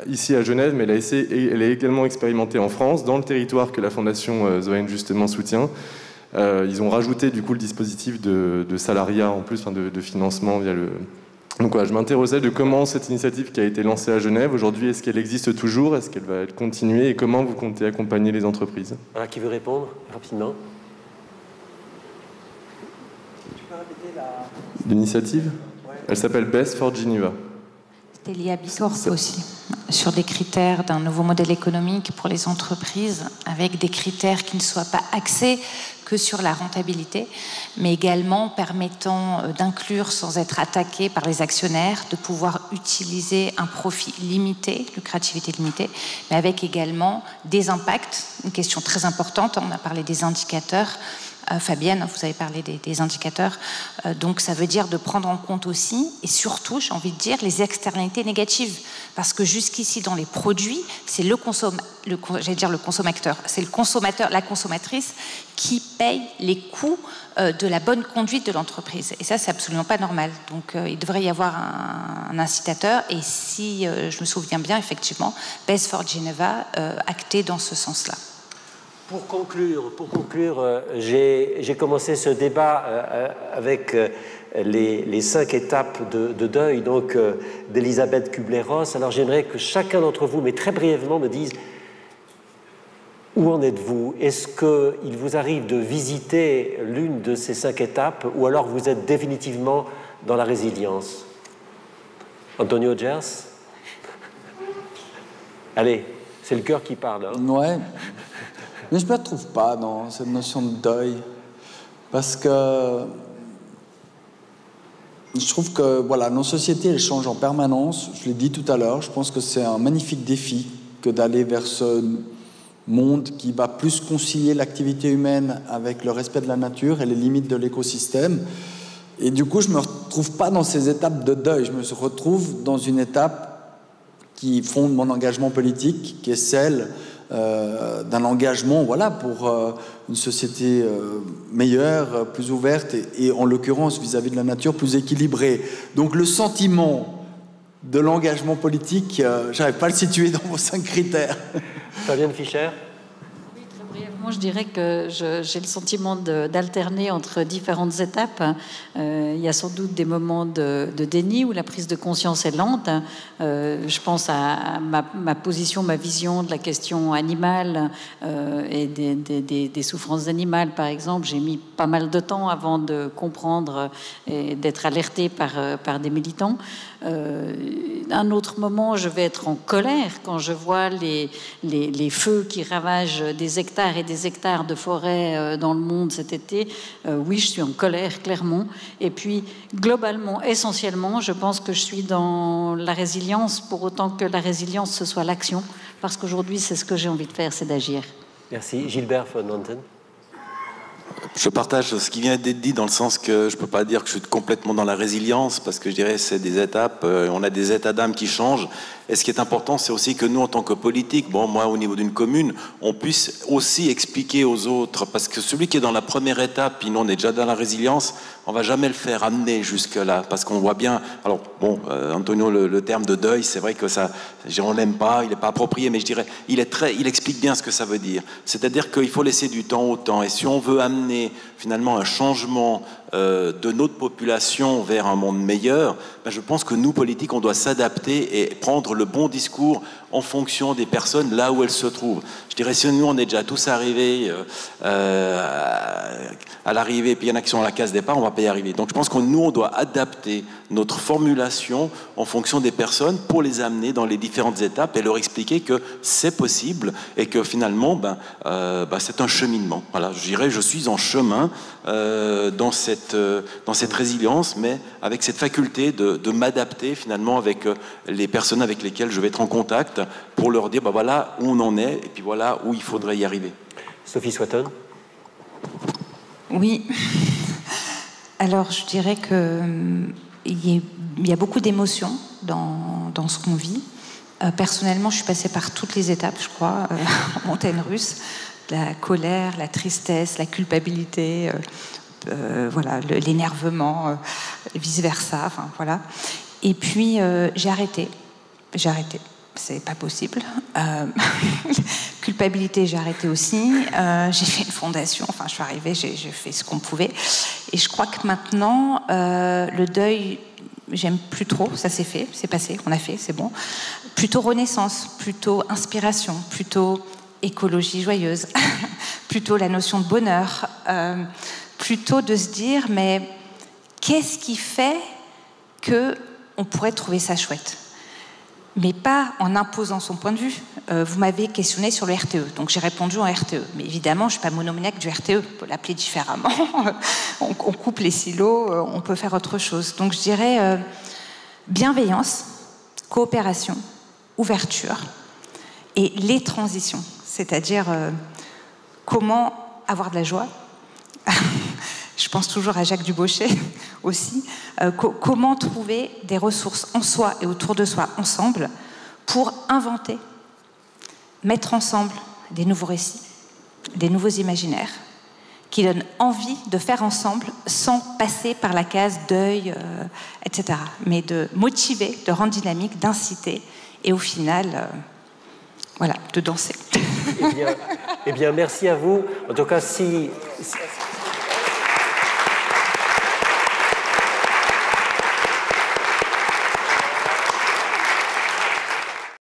[SPEAKER 11] ici à Genève, mais elle est également expérimentée en France, dans le territoire que la Fondation Zoën justement soutient. Ils ont rajouté du coup le dispositif de salariat en plus, enfin de financement via le... Donc voilà, je m'interrogeais de comment cette initiative qui a été lancée à Genève, aujourd'hui, est-ce qu'elle existe toujours? Est-ce qu'elle va être continuée? Et comment vous comptez accompagner les entreprises?
[SPEAKER 4] Voilà, qui veut répondre rapidement? Tu peux répéter
[SPEAKER 11] l'initiative? Elle s'appelle Best for Geneva.
[SPEAKER 8] C'était lié à Bicorp aussi, sur des critères d'un nouveau modèle économique pour les entreprises, avec des critères qui ne soient pas axés que sur la rentabilité, mais également permettant d'inclure, sans être attaqué par les actionnaires, de pouvoir utiliser un profit limité, lucrativité limitée, mais avec également des impacts, une question très importante, on a parlé des indicateurs, Fabienne, vous avez parlé des indicateurs. Donc ça veut dire de prendre en compte aussi, et surtout, j'ai envie de dire, les externalités négatives. Parce que jusqu'ici, dans les produits, c'est le consommateur, c'est le consommateur, la consommatrice qui paye les coûts de la bonne conduite de l'entreprise. Et ça, c'est absolument pas normal. Donc il devrait y avoir un incitateur. Et si je me souviens bien, effectivement, Best for Geneva acté dans ce sens-là.
[SPEAKER 4] Pour conclure, j'ai commencé ce débat avec les 5 étapes de deuil donc d'Elisabeth Kubler-Ross. Alors j'aimerais que chacun d'entre vous, mais très brièvement, me dise où en êtes-vous? Est-ce qu'il vous arrive de visiter l'une de ces 5 étapes ou alors vous êtes définitivement dans la résilience? Antonio Gers? Allez, c'est le cœur qui parle. Hein.
[SPEAKER 5] Ouais. Mais je ne me retrouve pas dans cette notion de deuil. Parce que je trouve que voilà, nos sociétés, elles changent en permanence. Je l'ai dit tout à l'heure, je pense que c'est un magnifique défi que d'aller vers ce monde qui va plus concilier l'activité humaine avec le respect de la nature et les limites de l'écosystème. Et du coup, je ne me retrouve pas dans ces étapes de deuil. Je me retrouve dans une étape qui fonde mon engagement politique, qui est celle d'un engagement voilà, pour une société meilleure, plus ouverte et en l'occurrence vis-à-vis de la nature plus équilibrée. Donc le sentiment de l'engagement politique, je n'arrive pas à le situer dans vos 5 critères.
[SPEAKER 4] Fabienne Fischer?
[SPEAKER 7] Oui, très brièvement, je dirais que j'ai le sentiment d'alterner entre différentes étapes. Il y a sans doute des moments de déni où la prise de conscience est lente. Je pense à ma position, ma vision de la question animale et des souffrances animales, par exemple. J'ai mis pas mal de temps avant de comprendre et d'être alertée par des militants. Un autre moment, je vais être en colère quand je vois les feux qui ravagent des hectares et des hectares de forêt dans le monde cet été. Oui, je suis en colère, clairement. Et puis, globalement, essentiellement, je pense que je suis dans la résilience, pour autant que la résilience, ce soit l'action. Parce qu'aujourd'hui, c'est ce que j'ai envie de faire, c'est d'agir.
[SPEAKER 4] Merci. Gilbert von Nanten.
[SPEAKER 6] Je partage ce qui vient d'être dit dans le sens que je ne peux pas dire que je suis complètement dans la résilience parce que je dirais que c'est des étapes, on a des états d'âme qui changent. Et ce qui est important, c'est aussi que nous, en tant que politique, bon, moi, au niveau d'une commune, on puisse aussi expliquer aux autres, parce que celui qui est dans la première étape, puis nous, on est déjà dans la résilience, on ne va jamais le faire amener jusque-là, parce qu'on voit bien, alors, bon, Antonio, le terme de deuil, c'est vrai que ça, on l'aime pas, il n'est pas approprié, mais je dirais, il explique bien ce que ça veut dire. C'est-à-dire qu'il faut laisser du temps au temps, et si on veut amener, finalement, un changement de notre population vers un monde meilleur, ben je pense que nous, politiques, on doit s'adapter et prendre le bon discours en fonction des personnes là où elles se trouvent. Je dirais, si nous, on est déjà tous arrivés à l'arrivée, puis il y en a qui sont à la case départ, on ne va pas y arriver. Donc je pense que nous, on doit adapter notre formulation en fonction des personnes pour les amener dans les différentes étapes et leur expliquer que c'est possible et que finalement, c'est un cheminement. Voilà, je dirais, je suis en chemin dans cette résilience, mais avec cette faculté de m'adapter finalement avec les personnes avec lesquelles je vais être en contact pour leur dire, voilà où on en est et puis voilà où il faudrait y arriver.
[SPEAKER 4] Sophie Swatton.
[SPEAKER 8] Oui. Alors, je dirais qu'il y a beaucoup d'émotions dans ce qu'on vit. Personnellement, je suis passée par toutes les étapes, je crois, en montagne russe. La colère, la tristesse, la culpabilité, voilà, l'énervement, vice-versa, enfin, voilà. Et puis, j'ai arrêté. C'est pas possible. Culpabilité, j'ai arrêté aussi. J'ai fait une fondation. Enfin, je suis arrivée, j'ai fait ce qu'on pouvait. Et je crois que maintenant, le deuil, j'aime plus trop. Ça s'est fait, c'est passé, on a fait, c'est bon. Plutôt renaissance, plutôt inspiration, plutôt écologie joyeuse, plutôt la notion de bonheur, plutôt de se dire, mais qu'est-ce qui fait qu'on pourrait trouver ça chouette ? Mais pas en imposant son point de vue. Vous m'avez questionné sur le RTE, donc j'ai répondu en RTE. Mais évidemment, je ne suis pas monomaniaque du RTE, on peut l'appeler différemment. On coupe les silos, on peut faire autre chose. Donc je dirais bienveillance, coopération, ouverture et les transitions. C'est-à-dire comment avoir de la joie, je pense toujours à Jacques Dubochet aussi, comment trouver des ressources en soi et autour de soi, ensemble, pour inventer, mettre ensemble des nouveaux récits, des nouveaux imaginaires, qui donnent envie de faire ensemble sans passer par la case deuil, etc. Mais de motiver, de rendre dynamique, d'inciter, et au final, voilà, de danser.
[SPEAKER 4] Eh bien, merci à vous. En tout cas, si